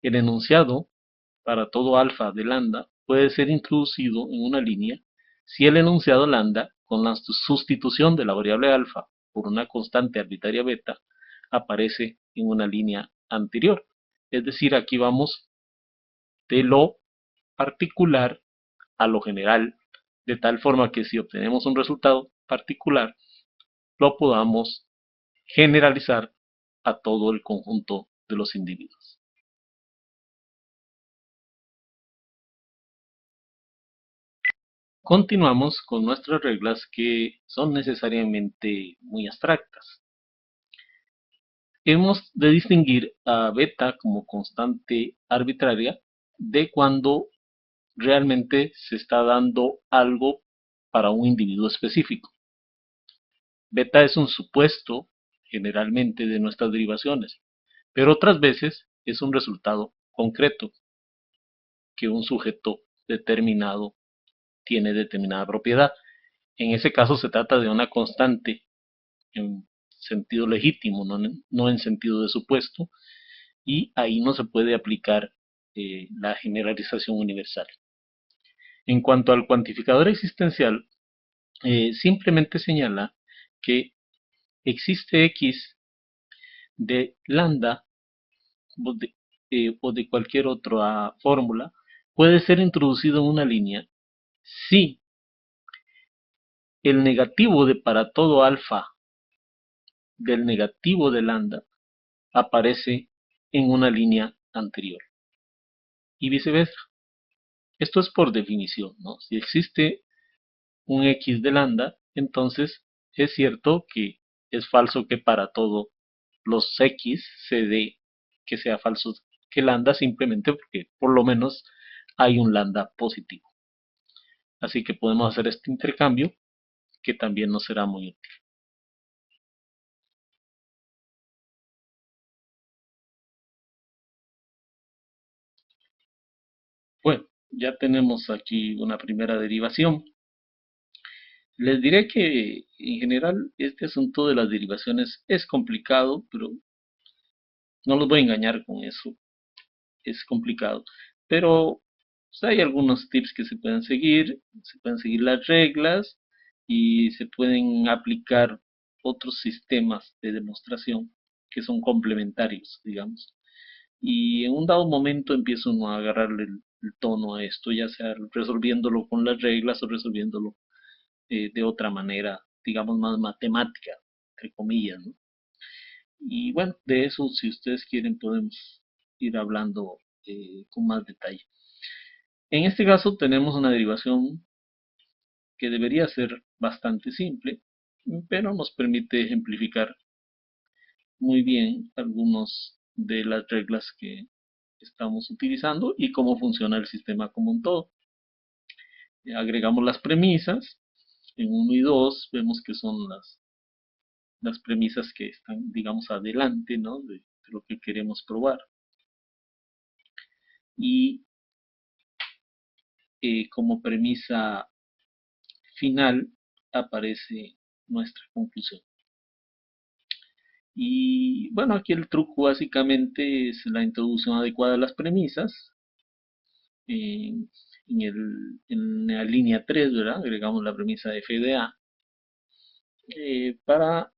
El enunciado para todo alfa de lambda puede ser introducido en una línea si el enunciado lambda, con la sustitución de la variable alfa por una constante arbitraria beta, aparece en una línea anterior. Es decir, aquí vamos de lo particular a lo general, de tal forma que si obtenemos un resultado particular, lo podamos generalizar a todo el conjunto de los individuos. Continuamos con nuestras reglas que son necesariamente muy abstractas. Hemos de distinguir a beta como constante arbitraria de cuando realmente se está dando algo para un individuo específico. Beta es un supuesto generalmente de nuestras derivaciones, pero otras veces es un resultado concreto que un sujeto determinado tiene determinada propiedad. En ese caso se trata de una constante en sentido legítimo, no en sentido de supuesto, y ahí no se puede aplicar la generalización universal. En cuanto al cuantificador existencial, simplemente señala que existe x de lambda o de cualquier otra fórmula, puede ser introducido en una línea si el negativo de para todo alfa del negativo de lambda aparece en una línea anterior y viceversa. Esto es por definición, ¿no? Si existe un x de lambda, entonces es cierto que es falso que para todo los x se dé que sea falso que lambda, simplemente porque por lo menos hay un lambda positivo. Así que podemos hacer este intercambio que también nos será muy útil. Bueno, ya tenemos aquí una primera derivación. Les diré que en general este asunto de las derivaciones es complicado, pero no los voy a engañar con eso. Es complicado. Pero pues, hay algunos tips que se pueden seguir las reglas y se pueden aplicar otros sistemas de demostración que son complementarios, digamos. Y en un dado momento empieza uno a agarrarle el tono a esto, ya sea resolviéndolo con las reglas o resolviéndolo de otra manera, digamos más matemática, entre comillas, ¿no? Y bueno, de eso, si ustedes quieren, podemos ir hablando con más detalle. En este caso tenemos una derivación que debería ser bastante simple, pero nos permite ejemplificar muy bien algunas de las reglas que estamos utilizando y cómo funciona el sistema como un todo. Agregamos las premisas. En 1 y 2 vemos que son las premisas que están, digamos, adelante, ¿no? de lo que queremos probar. Y como premisa final aparece nuestra conclusión. Y bueno, aquí el truco básicamente es la introducción adecuada de las premisas. En la línea 3, ¿verdad? Agregamos la premisa de f de a. Para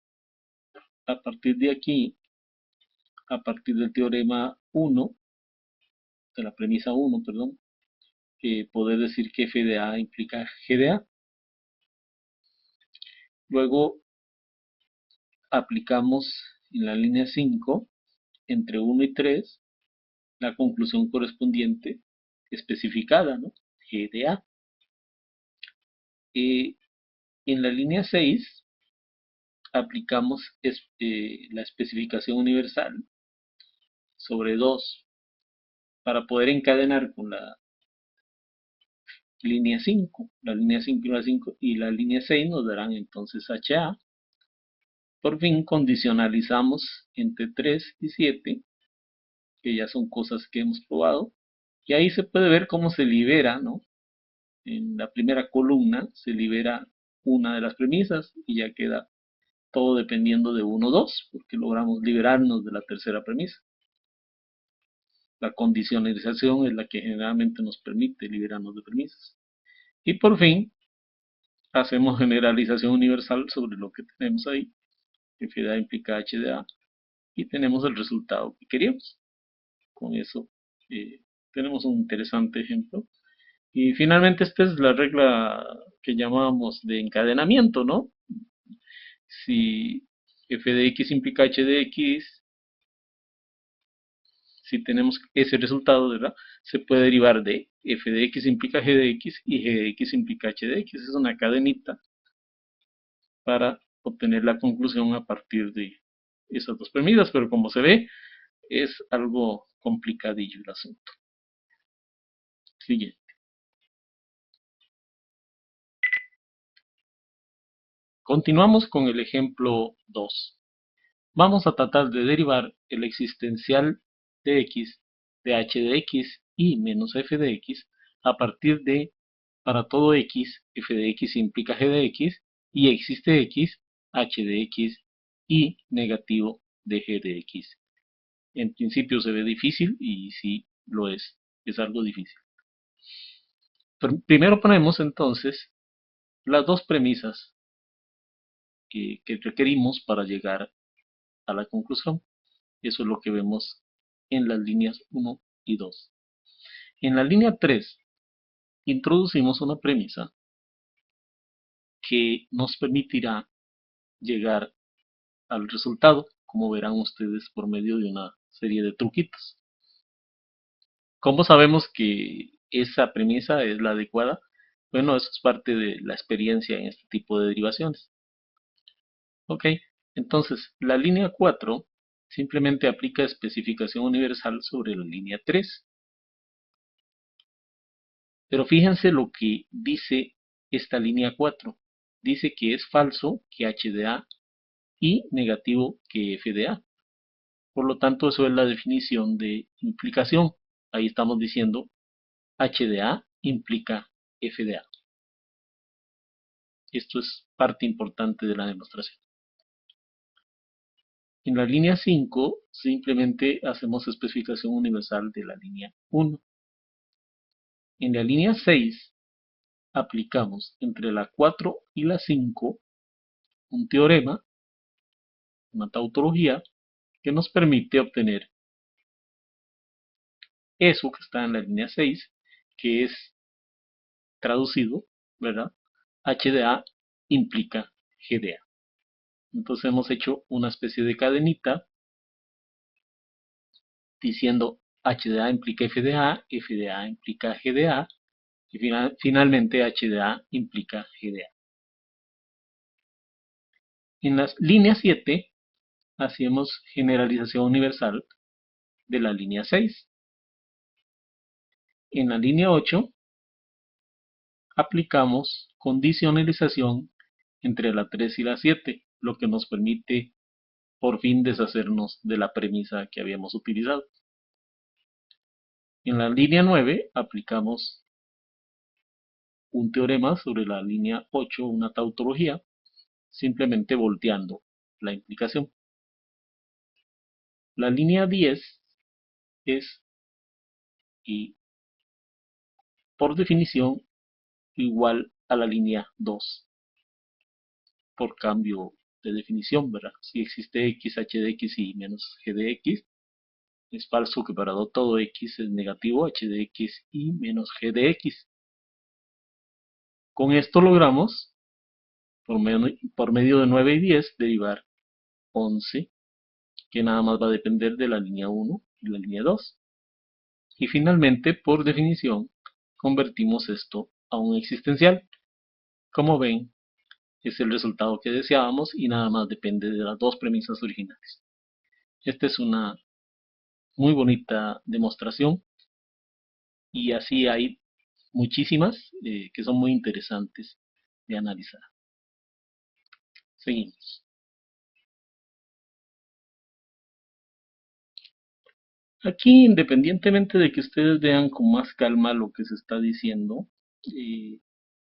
a partir de aquí, a partir del teorema 1, de la premisa 1, perdón, poder decir que f de a implica g de a. Luego aplicamos en la línea 5, entre 1 y 3, la conclusión correspondiente especificada, ¿no? G de a. En la línea 6 aplicamos la especificación universal sobre 2 para poder encadenar con la línea 5. La línea 5 y la línea 6 nos darán entonces HA. Por fin condicionalizamos entre 3 y 7, que ya son cosas que hemos probado. Y ahí se puede ver cómo se libera, ¿no? En la primera columna se libera una de las premisas y ya queda todo dependiendo de 1 o 2, porque logramos liberarnos de la tercera premisa. La condicionalización es la que generalmente nos permite liberarnos de premisas. Y por fin, hacemos generalización universal sobre lo que tenemos ahí. F de A implica H de A. Y tenemos el resultado que queríamos. Con eso tenemos un interesante ejemplo. Y finalmente esta es la regla que llamamos de encadenamiento, ¿no? Si f de x implica h de x, si tenemos ese resultado, ¿verdad? Se puede derivar de f de x implica g de x y g de x implica h de x. Es una cadenita para obtener la conclusión a partir de esas dos premisas, pero como se ve, es algo complicadillo el asunto. Siguiente. Continuamos con el ejemplo 2. Vamos a tratar de derivar el existencial de x de h de x y menos f de x a partir de, para todo x, f de x implica g de x y existe x, h de x y negativo de g de x. En principio se ve difícil y sí lo es algo difícil. Primero ponemos entonces las dos premisas que requerimos para llegar a la conclusión. Eso es lo que vemos en las líneas 1 y 2. En la línea 3 introducimos una premisa que nos permitirá llegar al resultado, como verán ustedes por medio de una serie de truquitos. ¿Cómo sabemos que esa premisa es la adecuada? Bueno, eso es parte de la experiencia en este tipo de derivaciones. Ok, entonces la línea 4 simplemente aplica especificación universal sobre la línea 3. Pero fíjense lo que dice esta línea 4. Dice que es falso que h de a y negativo que f de a. Por lo tanto, eso es la definición de implicación. Ahí estamos diciendo h de a implica f de a. Esto es parte importante de la demostración. En la línea 5 simplemente hacemos especificación universal de la línea 1. En la línea 6 aplicamos entre la 4 y la 5 un teorema, una tautología, que nos permite obtener eso que está en la línea 6, que es traducido, ¿verdad? H de A implica G de A. Entonces hemos hecho una especie de cadenita diciendo H de A implica F de A implica G de A, y finalmente H de A implica G de A. En la línea 7 hacemos generalización universal de la línea 6. En la línea 8 aplicamos condicionalización entre la 3 y la 7, lo que nos permite por fin deshacernos de la premisa que habíamos utilizado. En la línea 9 aplicamos un teorema sobre la línea 8, una tautología, simplemente volteando la implicación. La línea 10 es, y por definición, igual a la línea 2, por cambio de definición, ¿verdad? Si existe x, h de x y menos g de x, es falso que para todo x es negativo h de x y menos g de x. Con esto logramos, por medio de 9 y 10, derivar 11, que nada más va a depender de la línea 1 y la línea 2. Y finalmente, por definición, convertimos esto a un existencial. Como ven, es el resultado que deseábamos y nada más depende de las dos premisas originales. Esta es una muy bonita demostración y así hay muchísimas que son muy interesantes de analizar. Seguimos. Aquí, independientemente de que ustedes vean con más calma lo que se está diciendo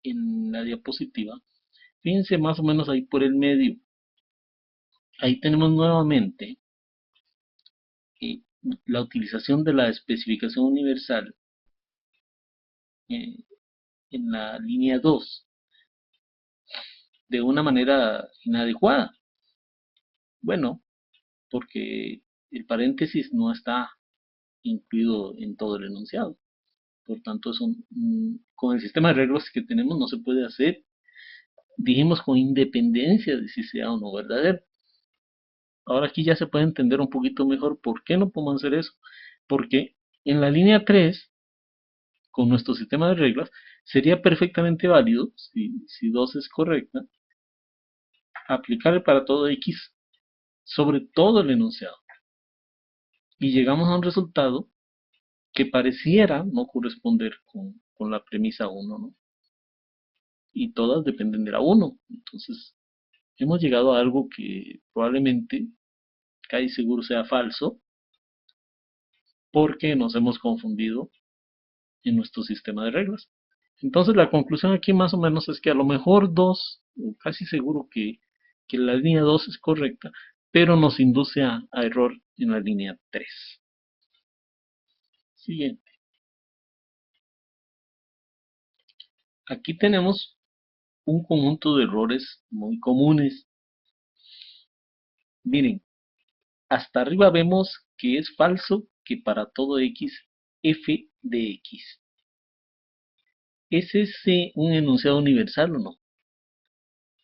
en la diapositiva, fíjense más o menos ahí por el medio. Ahí tenemos nuevamente eh, la utilización de la especificación universal eh, en la línea 2 de una manera inadecuada. Bueno, porque el paréntesis no está incluido en todo el enunciado. Por tanto, con el sistema de reglas que tenemos no se puede hacer, dijimos, con independencia de si sea o no verdadero. Ahora aquí ya se puede entender un poquito mejor por qué no podemos hacer eso. Porque en la línea 3, con nuestro sistema de reglas, sería perfectamente válido, si 2 es correcta, aplicar el para todo x sobre todo el enunciado. Y llegamos a un resultado que pareciera no corresponder con la premisa 1, ¿no? Y todas dependen de la 1. Entonces, hemos llegado a algo que probablemente, casi seguro sea falso, porque nos hemos confundido en nuestro sistema de reglas. Entonces, la conclusión aquí más o menos es que a lo mejor 2, o casi seguro que la línea 2 es correcta, pero nos induce a error en la línea 3. Siguiente. Aquí tenemos un conjunto de errores muy comunes. Miren, hasta arriba vemos que es falso que para todo x, f de x. ¿Es ese un enunciado universal o no?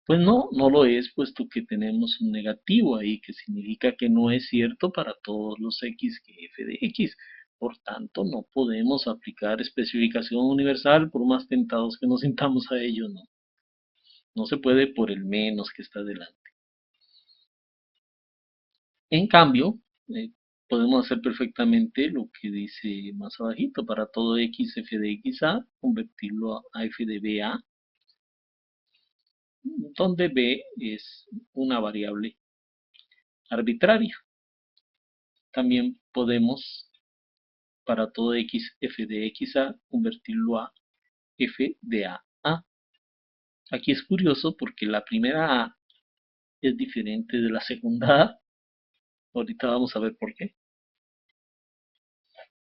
Pues no, no lo es, puesto que tenemos un negativo ahí, que significa que no es cierto para todos los x que f de x. Por tanto, no podemos aplicar especificación universal por más tentados que nos sintamos a ello, no. No se puede por el menos que está delante. En cambio, podemos hacer perfectamente lo que dice más abajito, para todo x f de x a, convertirlo a f de b a, donde b es una variable arbitraria. También podemos, para todo x f de x a, convertirlo a f de a a. Aquí es curioso porque la primera a es diferente de la segunda a. Ahorita vamos a ver por qué.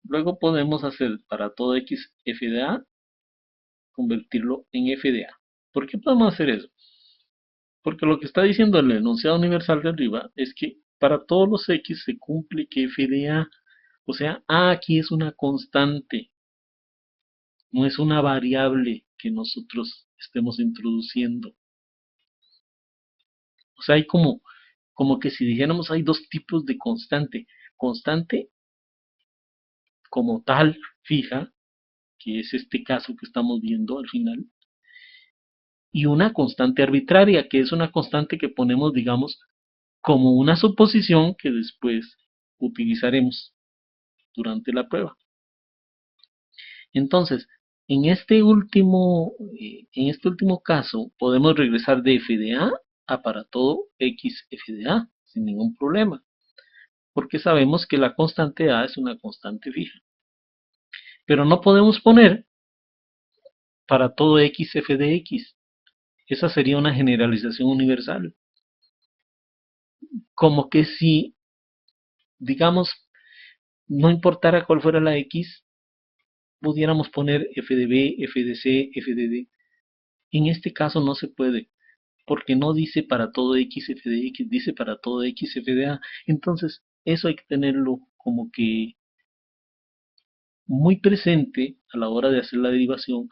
Luego podemos hacer para todo x f de a, convertirlo en f de a. ¿Por qué podemos hacer eso? Porque lo que está diciendo el enunciado universal de arriba es que para todos los x se cumple que f de a. O sea, a aquí es una constante, no es una variable que nosotros estemos introduciendo. O sea, hay como que si dijéramos hay dos tipos de constante. Constante como tal, fija, que es este caso que estamos viendo al final, y una constante arbitraria, que es una constante que ponemos, digamos, como una suposición que después utilizaremos durante la prueba. Entonces, en este último caso, podemos regresar de f de a para todo x f de a sin ningún problema, porque sabemos que la constante a es una constante fija. Pero no podemos poner para todo x f de x. Esa sería una generalización universal. Como que si, digamos, no importara cuál fuera la x, pudiéramos poner f de b, f de c, f de d. En este caso no se puede, porque no dice para todo x f de x, dice para todo x f de a. Entonces, eso hay que tenerlo como que muy presente a la hora de hacer la derivación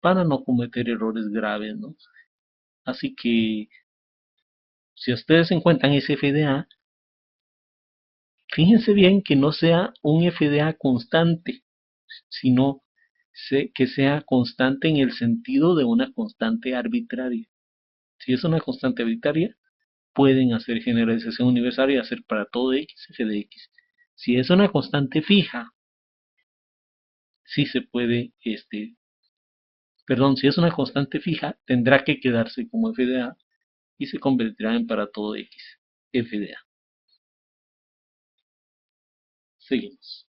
para no cometer errores graves, ¿no? Así que, si ustedes encuentran ese f de a, fíjense bien que no sea un f de a constante, sino que sea constante en el sentido de una constante arbitraria. Si es una constante arbitraria, pueden hacer generalización universal y hacer para todo x f de x. Si es una constante fija, sí se puede, si es una constante fija, tendrá que quedarse como f de a y se convertirá en para todo x f de a. Seguimos.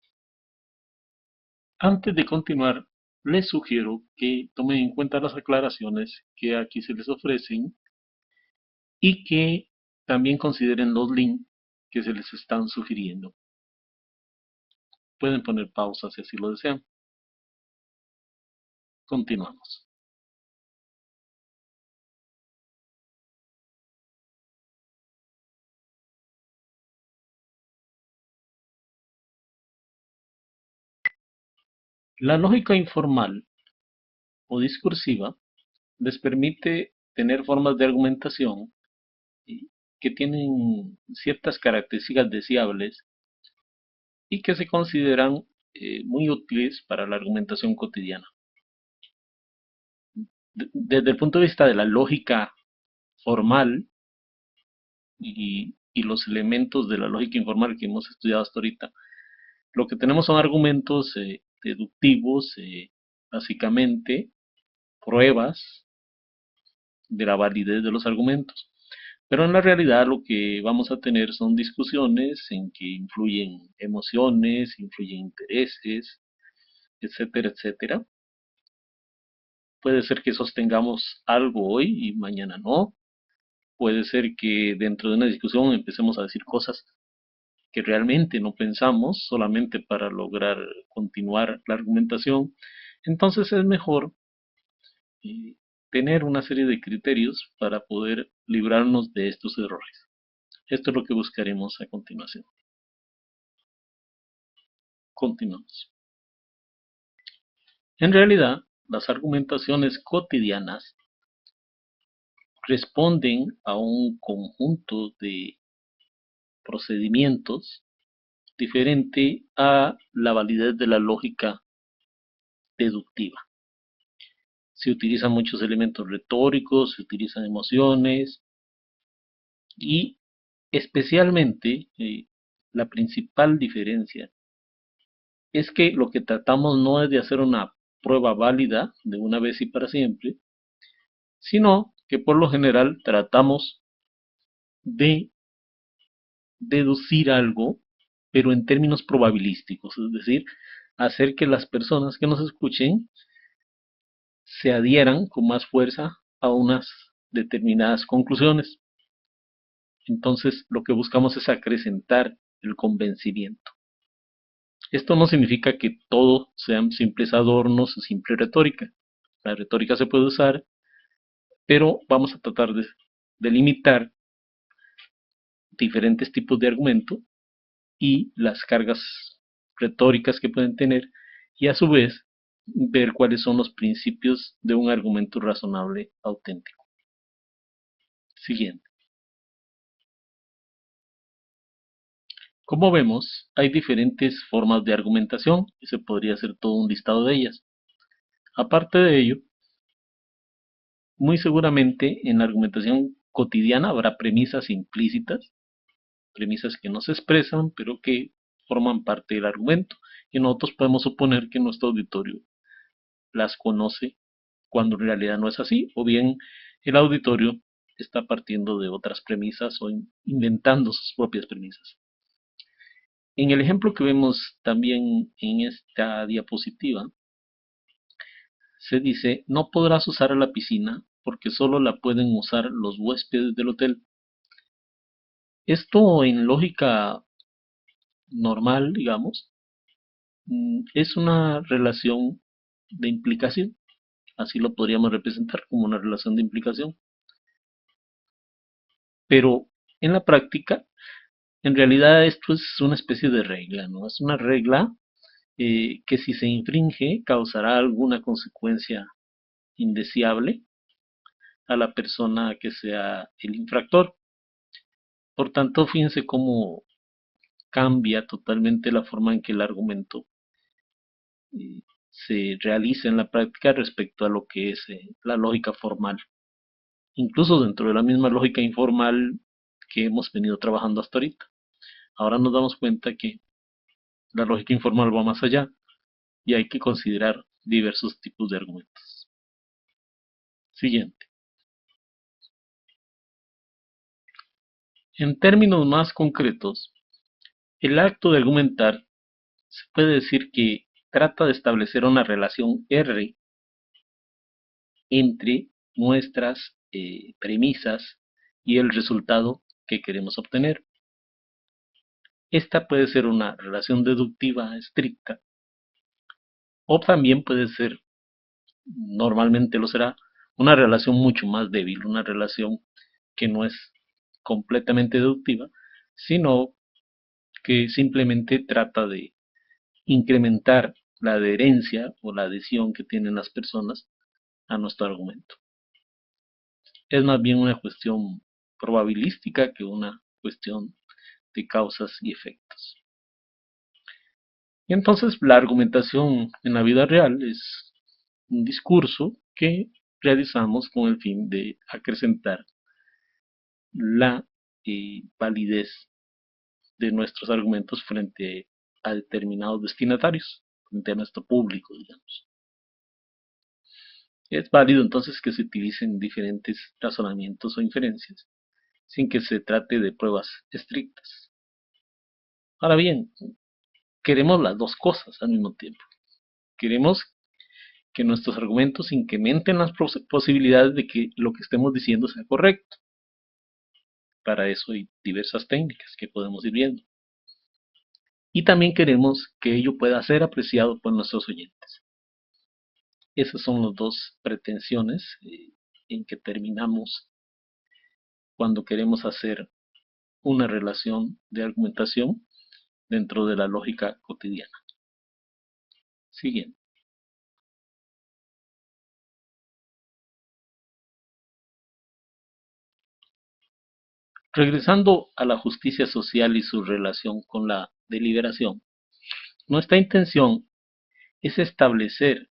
Antes de continuar, les sugiero que tomen en cuenta las aclaraciones que aquí se les ofrecen y que también consideren los links que se les están sugiriendo. Pueden poner pausa si así lo desean. Continuamos. La lógica informal o discursiva les permite tener formas de argumentación que tienen ciertas características deseables y que se consideran muy útiles para la argumentación cotidiana. Desde el punto de vista de la lógica formal y los elementos de la lógica informal que hemos estudiado hasta ahorita, lo que tenemos son argumentos deductivos, básicamente pruebas de la validez de los argumentos. Pero en la realidad lo que vamos a tener son discusiones en que influyen emociones, influyen intereses, etcétera, etcétera. Puede ser que sostengamos algo hoy y mañana no. Puede ser que dentro de una discusión empecemos a decir cosas que realmente no pensamos solamente para lograr continuar la argumentación. Entonces es mejor tener una serie de criterios para poder librarnos de estos errores. Esto es lo que buscaremos a continuación. Continuamos. En realidad, las argumentaciones cotidianas responden a un conjunto de procedimientos diferente a la validez de la lógica deductiva. Se utilizan muchos elementos retóricos, se utilizan emociones y especialmente la principal diferencia es que lo que tratamos no es de hacer una prueba válida de una vez y para siempre, sino que por lo general tratamos de deducir algo, pero en términos probabilísticos, es decir, hacer que las personas que nos escuchen se adhieran con más fuerza a unas determinadas conclusiones. Entonces, lo que buscamos es acrecentar el convencimiento. Esto no significa que todo sean simples adornos o simple retórica. La retórica se puede usar, pero vamos a tratar de limitar diferentes tipos de argumento y las cargas retóricas que pueden tener y a su vez ver cuáles son los principios de un argumento razonable auténtico. Siguiente. Como vemos, hay diferentes formas de argumentación y se podría hacer todo un listado de ellas. Aparte de ello, muy seguramente en la argumentación cotidiana habrá premisas implícitas, premisas que no se expresan pero que forman parte del argumento y nosotros podemos suponer que nuestro auditorio las conoce cuando en realidad no es así, o bien el auditorio está partiendo de otras premisas o inventando sus propias premisas. En el ejemplo que vemos también en esta diapositiva, se dice: no podrás usar la piscina porque solo la pueden usar los huéspedes del hotel. Esto en lógica normal, digamos, es una relación de implicación. Así lo podríamos representar como una relación de implicación. Pero en la práctica, en realidad esto es una especie de regla, ¿no? Es una regla que si se infringe causará alguna consecuencia indeseable a la persona que sea el infractor. Por tanto, fíjense cómo cambia totalmente la forma en que el argumento se realiza en la práctica respecto a lo que es la lógica formal. Incluso dentro de la misma lógica informal que hemos venido trabajando hasta ahorita. Ahora nos damos cuenta que la lógica informal va más allá y hay que considerar diversos tipos de argumentos. Siguiente. En términos más concretos, el acto de argumentar se puede decir que trata de establecer una relación R entre nuestras premisas y el resultado que queremos obtener. Esta puede ser una relación deductiva estricta o también puede ser, normalmente lo será, una relación mucho más débil, una relación que no es completamente deductiva, sino que simplemente trata de incrementar la adherencia o la adhesión que tienen las personas a nuestro argumento. Es más bien una cuestión probabilística que una cuestión de causas y efectos. Y entonces la argumentación en la vida real es un discurso que realizamos con el fin de acrecentar la validez de nuestros argumentos frente a determinados destinatarios, frente a nuestro público, digamos. Es válido entonces que se utilicen diferentes razonamientos o inferencias sin que se trate de pruebas estrictas. Ahora bien, queremos las dos cosas al mismo tiempo. Queremos que nuestros argumentos incrementen las posibilidades de que lo que estemos diciendo sea correcto. Para eso hay diversas técnicas que podemos ir viendo. Y también queremos que ello pueda ser apreciado por nuestros oyentes. Esas son las dos pretensiones en que terminamos cuando queremos hacer una relación de argumentación dentro de la lógica cotidiana. Siguiente. Regresando a la justicia social y su relación con la deliberación, nuestra intención es establecer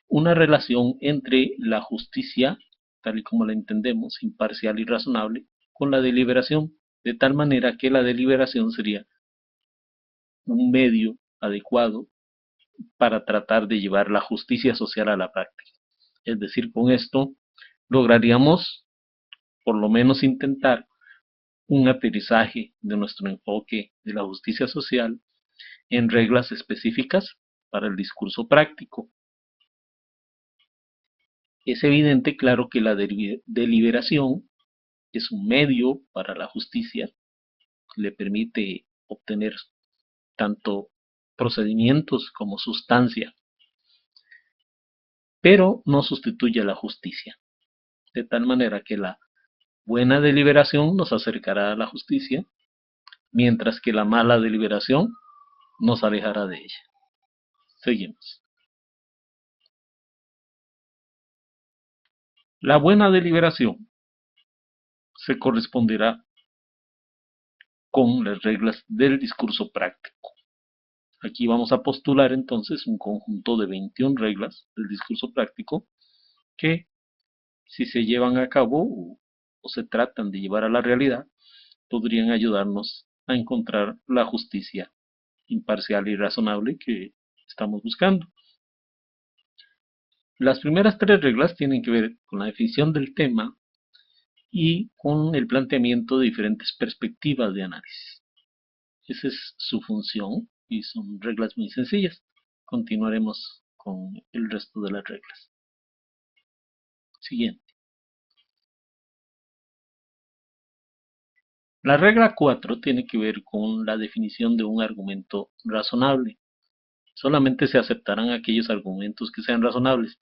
una relación entre la justicia, tal y como la entendemos, imparcial y razonable, con la deliberación, de tal manera que la deliberación sería un medio adecuado para tratar de llevar la justicia social a la práctica. Es decir, con esto lograríamos por lo menos intentar un aterrizaje de nuestro enfoque de la justicia social en reglas específicas para el discurso práctico. Es evidente, claro, que la deliberación es un medio para la justicia, le permite obtener tanto procedimientos como sustancia, pero no sustituye a la justicia, de tal manera que la buena deliberación nos acercará a la justicia, mientras que la mala deliberación nos alejará de ella. Seguimos. La buena deliberación se corresponderá con las reglas del discurso práctico. Aquí vamos a postular entonces un conjunto de 21 reglas del discurso práctico que, si se llevan a cabo o se tratan de llevar a la realidad, podrían ayudarnos a encontrar la justicia imparcial y razonable que estamos buscando. Las primeras tres reglas tienen que ver con la definición del tema y con el planteamiento de diferentes perspectivas de análisis. Esa es su función y son reglas muy sencillas. Continuaremos con el resto de las reglas. Siguiente. La regla 4 tiene que ver con la definición de un argumento razonable. Solamente se aceptarán aquellos argumentos que sean razonables.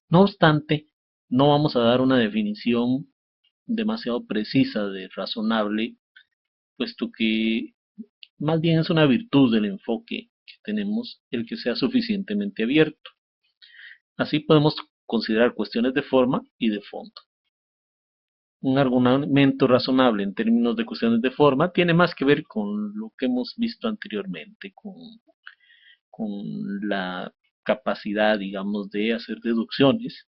No obstante, no vamos a dar una definición demasiado precisa de razonable, puesto que más bien es una virtud del enfoque que tenemos el que sea suficientemente abierto. Así podemos considerar cuestiones de forma y de fondo. Un argumento razonable en términos de cuestiones de forma tiene más que ver con lo que hemos visto anteriormente, con la capacidad, digamos, de hacer deducciones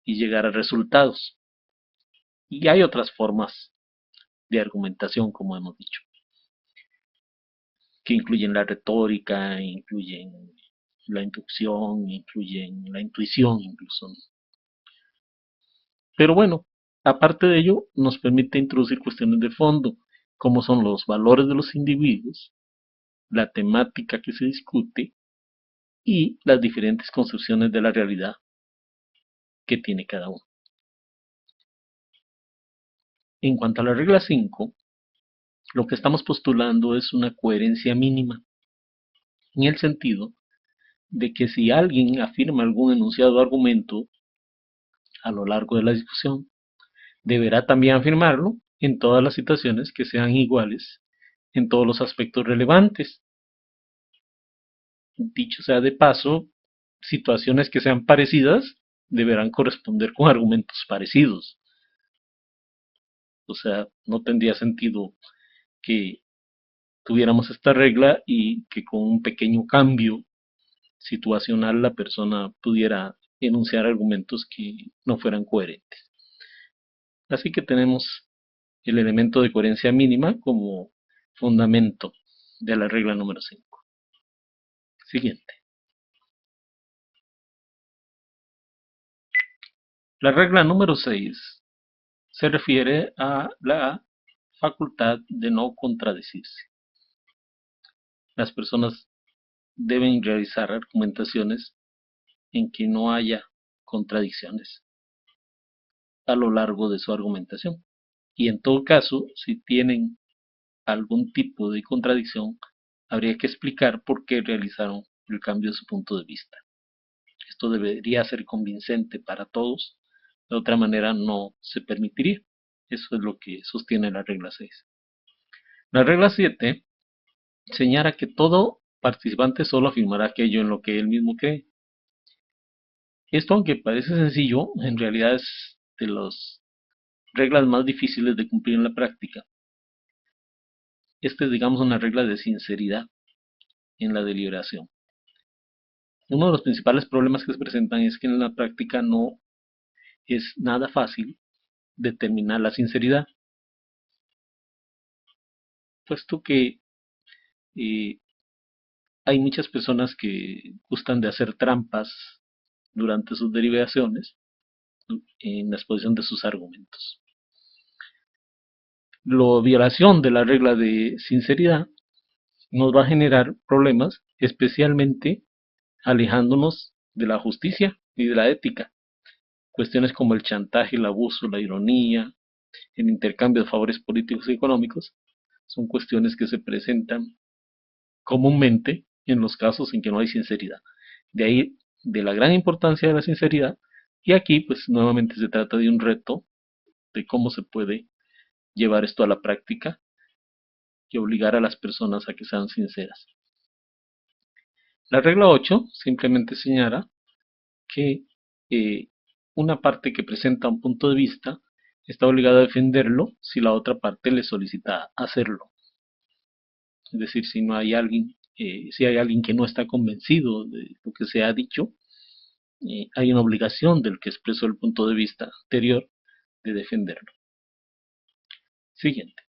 y llegar a resultados. Y hay otras formas de argumentación, como hemos dicho, que incluyen la retórica, incluyen la inducción, incluyen la intuición incluso. Pero bueno, aparte de ello, nos permite introducir cuestiones de fondo, como son los valores de los individuos, la temática que se discute y las diferentes concepciones de la realidad que tiene cada uno. En cuanto a la regla 5, lo que estamos postulando es una coherencia mínima, en el sentido de que si alguien afirma algún enunciado o argumento a lo largo de la discusión, deberá también afirmarlo en todas las situaciones que sean iguales en todos los aspectos relevantes. Dicho sea de paso, situaciones que sean parecidas deberán corresponder con argumentos parecidos. O sea, no tendría sentido que tuviéramos esta regla y que con un pequeño cambio situacional la persona pudiera enunciar argumentos que no fueran coherentes. Así que tenemos el elemento de coherencia mínima como fundamento de la regla número 5. Siguiente. La regla número 6 se refiere a la facultad de no contradecirse. Las personas deben realizar argumentaciones en que no haya contradicciones a lo largo de su argumentación. Y en todo caso, si tienen algún tipo de contradicción, habría que explicar por qué realizaron el cambio de su punto de vista. Esto debería ser convincente para todos, de otra manera no se permitiría. Eso es lo que sostiene la regla 6. La regla 7 señala que todo participante solo afirmará aquello en lo que él mismo cree. Esto, aunque parece sencillo, en realidad es de las reglas más difíciles de cumplir en la práctica. Esta es, digamos, una regla de sinceridad en la deliberación. Uno de los principales problemas que se presentan es que en la práctica no es nada fácil determinar la sinceridad, puesto que eh, hay muchas personas que gustan de hacer trampas durante sus deliberaciones en la exposición de sus argumentos. La violación de la regla de sinceridad nos va a generar problemas, especialmente alejándonos de la justicia y de la ética. Cuestiones como el chantaje, el abuso, la ironía, el intercambio de favores políticos y económicos son cuestiones que se presentan comúnmente en los casos en que no hay sinceridad. De ahí de la gran importancia de la sinceridad, y aquí pues nuevamente se trata de un reto de cómo se puede llevar esto a la práctica y obligar a las personas a que sean sinceras. La regla 8 simplemente señala que una parte que presenta un punto de vista está obligada a defenderlo si la otra parte le solicita hacerlo. Es decir, si no hay alguien, si hay alguien que no está convencido de lo que se ha dicho, hay una obligación del que expresó el punto de vista anterior de defenderlo. Siguiente.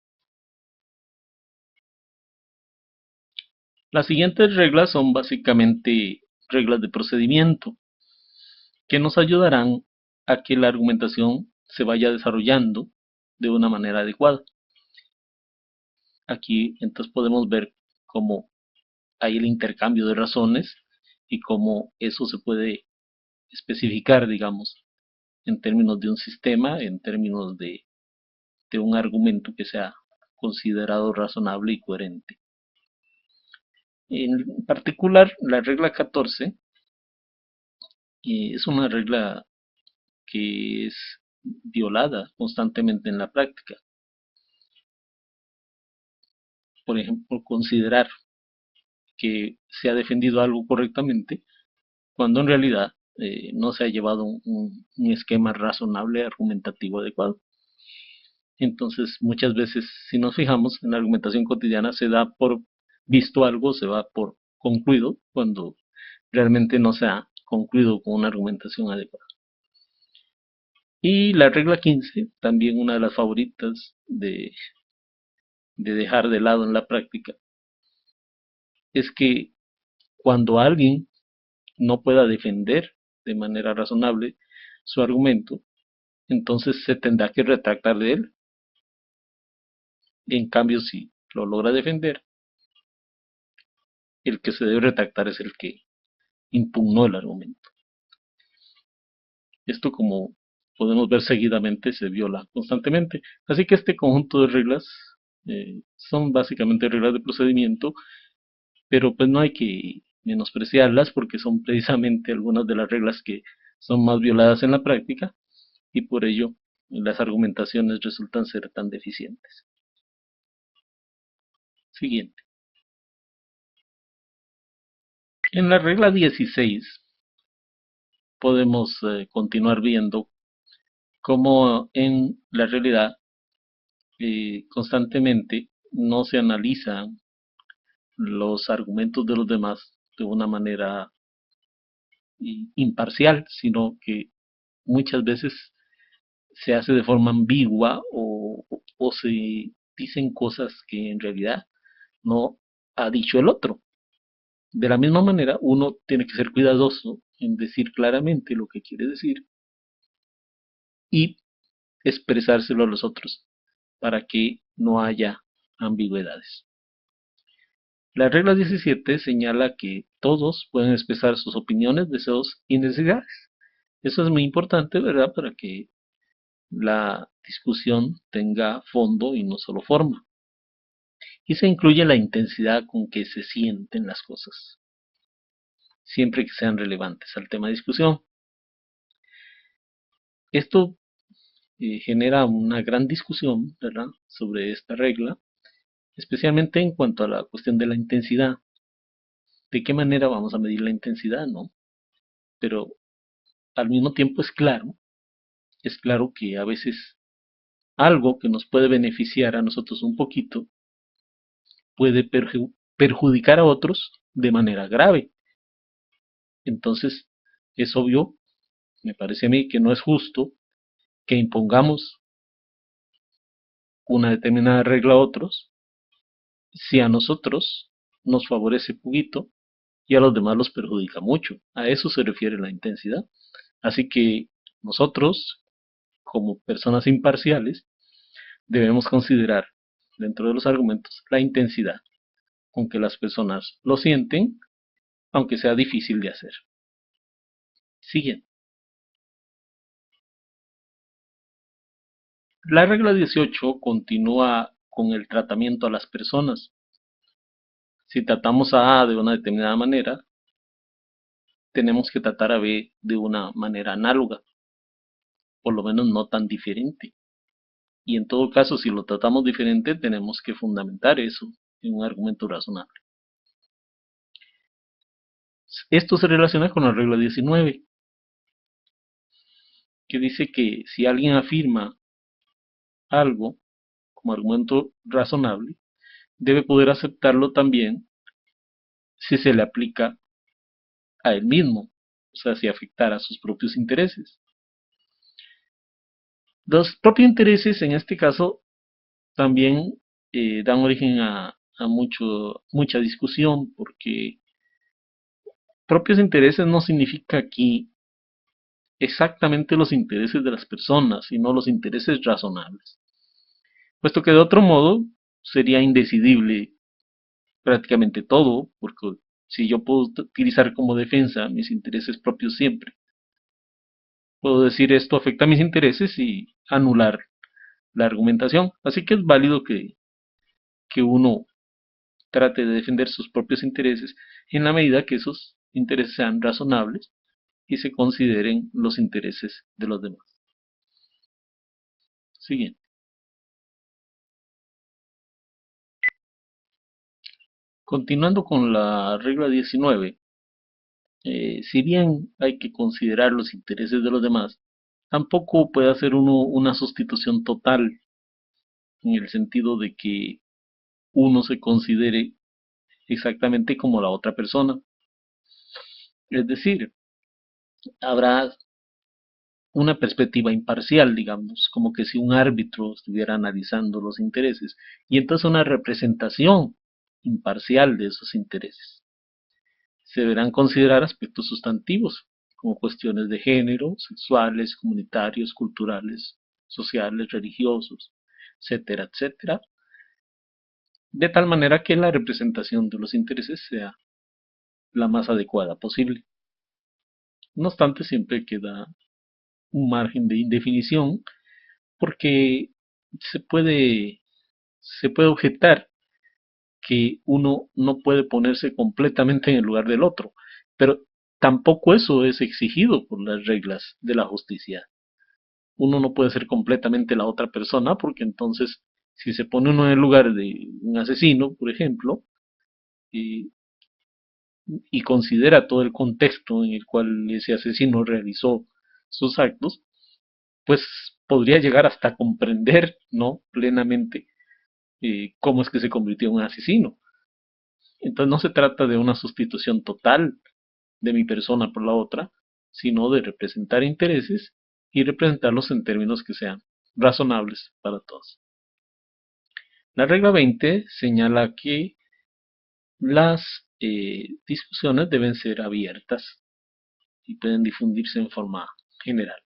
Las siguientes reglas son básicamente reglas de procedimiento que nos ayudarán a que la argumentación se vaya desarrollando de una manera adecuada. Aquí entonces podemos ver cómo hay el intercambio de razones y cómo eso se puede especificar, digamos, en términos de un sistema, en términos de un argumento que sea considerado razonable y coherente. En particular, la regla 14 es una regla que es violada constantemente en la práctica. Por ejemplo, considerar que se ha defendido algo correctamente cuando en realidad no se ha llevado un esquema razonable argumentativo adecuado. Entonces, muchas veces, si nos fijamos en la argumentación cotidiana, se da por visto algo, se va por concluido, cuando realmente no se ha concluido con una argumentación adecuada. Y la regla 15, también una de las favoritas de dejar de lado en la práctica, es que cuando alguien no pueda defender de manera razonable su argumento, entonces se tendrá que retractar de él. En cambio, si lo logra defender, el que se debe retractar es el que impugnó el argumento. Esto, como podemos ver seguidamente, se viola constantemente. Así que este conjunto de reglas son básicamente reglas de procedimiento, pero pues no hay que menospreciarlas porque son precisamente algunas de las reglas que son más violadas en la práctica y por ello las argumentaciones resultan ser tan deficientes. Siguiente. En la regla 16 podemos continuar viendo cómo en la realidad constantemente no se analizan los argumentos de los demás de una manera imparcial, sino que muchas veces se hace de forma ambigua o se dicen cosas que en realidad no ha dicho el otro. De la misma manera, uno tiene que ser cuidadoso en decir claramente lo que quiere decir y expresárselo a los otros para que no haya ambigüedades. La regla 17 señala que todos pueden expresar sus opiniones, deseos y necesidades. Eso es muy importante, ¿verdad? Para que la discusión tenga fondo y no solo forma. Y se incluye la intensidad con que se sienten las cosas, siempre que sean relevantes al tema de discusión. Esto genera una gran discusión, ¿verdad?, sobre esta regla, especialmente en cuanto a la cuestión de la intensidad. ¿De qué manera vamos a medir la intensidad, no? Pero al mismo tiempo es claro que a veces algo que nos puede beneficiar a nosotros un poquito puede perjudicar a otros de manera grave. Entonces, es obvio, me parece a mí, que no es justo que impongamos una determinada regla a otros si a nosotros nos favorece poquito y a los demás los perjudica mucho. A eso se refiere la intensidad. Así que nosotros, como personas imparciales, debemos considerar dentro de los argumentos la intensidad con que las personas lo sienten, aunque sea difícil de hacer. Siguiente. La regla 18 continúa con el tratamiento a las personas. Si tratamos a A de una determinada manera, tenemos que tratar a B de una manera análoga, por lo menos no tan diferente. Y en todo caso, si lo tratamos diferente, tenemos que fundamentar eso en un argumento razonable. Esto se relaciona con la regla 19, que dice que si alguien afirma algo como argumento razonable, debe poder aceptarlo también si se le aplica a él mismo, o sea, si afectara a sus propios intereses. Los propios intereses, en este caso, también dan origen a mucha discusión, porque propios intereses no significa aquí exactamente los intereses de las personas, sino los intereses razonables. Puesto que de otro modo sería indecidible prácticamente todo, porque Si yo puedo utilizar como defensa mis intereses propios siempre, puedo decir esto afecta a mis intereses y anular la argumentación. Así que es válido que uno trate de defender sus propios intereses en la medida que esos intereses sean razonables y se consideren los intereses de los demás. Siguiente. Continuando con la regla 19, si bien hay que considerar los intereses de los demás, tampoco puede hacer uno una sustitución total en el sentido de que uno se considere exactamente como la otra persona. Es decir, habrá una perspectiva imparcial, digamos, como que si un árbitro estuviera analizando los intereses, y entonces una representación imparcial de esos intereses. Se deberán considerar aspectos sustantivos, como cuestiones de género, sexuales, comunitarios, culturales, sociales, religiosos, etcétera, etcétera, de tal manera que la representación de los intereses sea la más adecuada posible. No obstante, siempre queda un margen de indefinición porque se puede, se puede objetar que uno no puede ponerse completamente en el lugar del otro, pero tampoco eso es exigido por las reglas de la justicia. Uno no puede ser completamente la otra persona porque entonces si se pone uno en el lugar de un asesino, por ejemplo, y, y considera todo el contexto en el cual ese asesino realizó sus actos, pues podría llegar hasta comprender, ¿no?, plenamente cómo es que se convirtió en un asesino. Entonces no se trata de una sustitución total de mi persona por la otra, sino de representar intereses y representarlos en términos que sean razonables para todos. La regla 20 señala que las discusiones deben ser abiertas y pueden difundirse en forma general.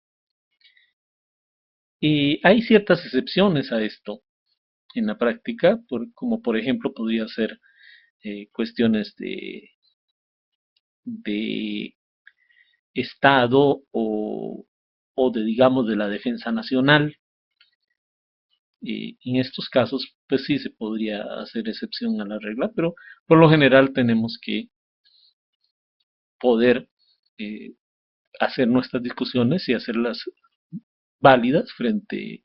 Y hay ciertas excepciones a esto en la práctica, como por ejemplo podría ser cuestiones de Estado o de, digamos, de la defensa nacional. En estos casos, pues sí se podría hacer excepción a la regla, pero por lo general tenemos que poder eh, hacer nuestras discusiones y hacerlas válidas frente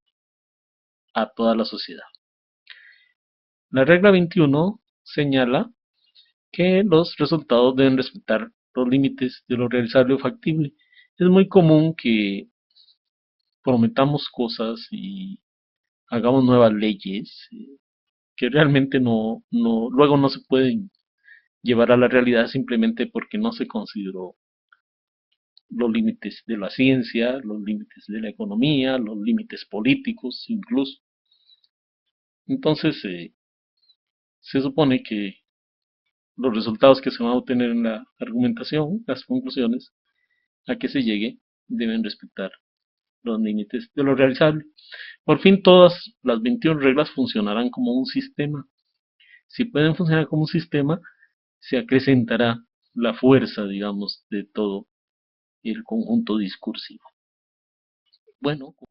a toda la sociedad. La regla 21 señala que los resultados deben respetar los límites de lo realizable o factible. Es muy común que prometamos cosas y hagamos nuevas leyes que realmente luego no se pueden llevar a la realidad simplemente porque no se consideró los límites de la ciencia, los límites de la economía, los límites políticos incluso. Entonces, se supone que los resultados que se van a obtener en la argumentación, las conclusiones a que se llegue, deben respetar los límites de lo realizable. Por fin, todas las 21 reglas funcionarán como un sistema. Si pueden funcionar como un sistema, se acrecentará la fuerza, digamos, de todo el conjunto discursivo. Bueno,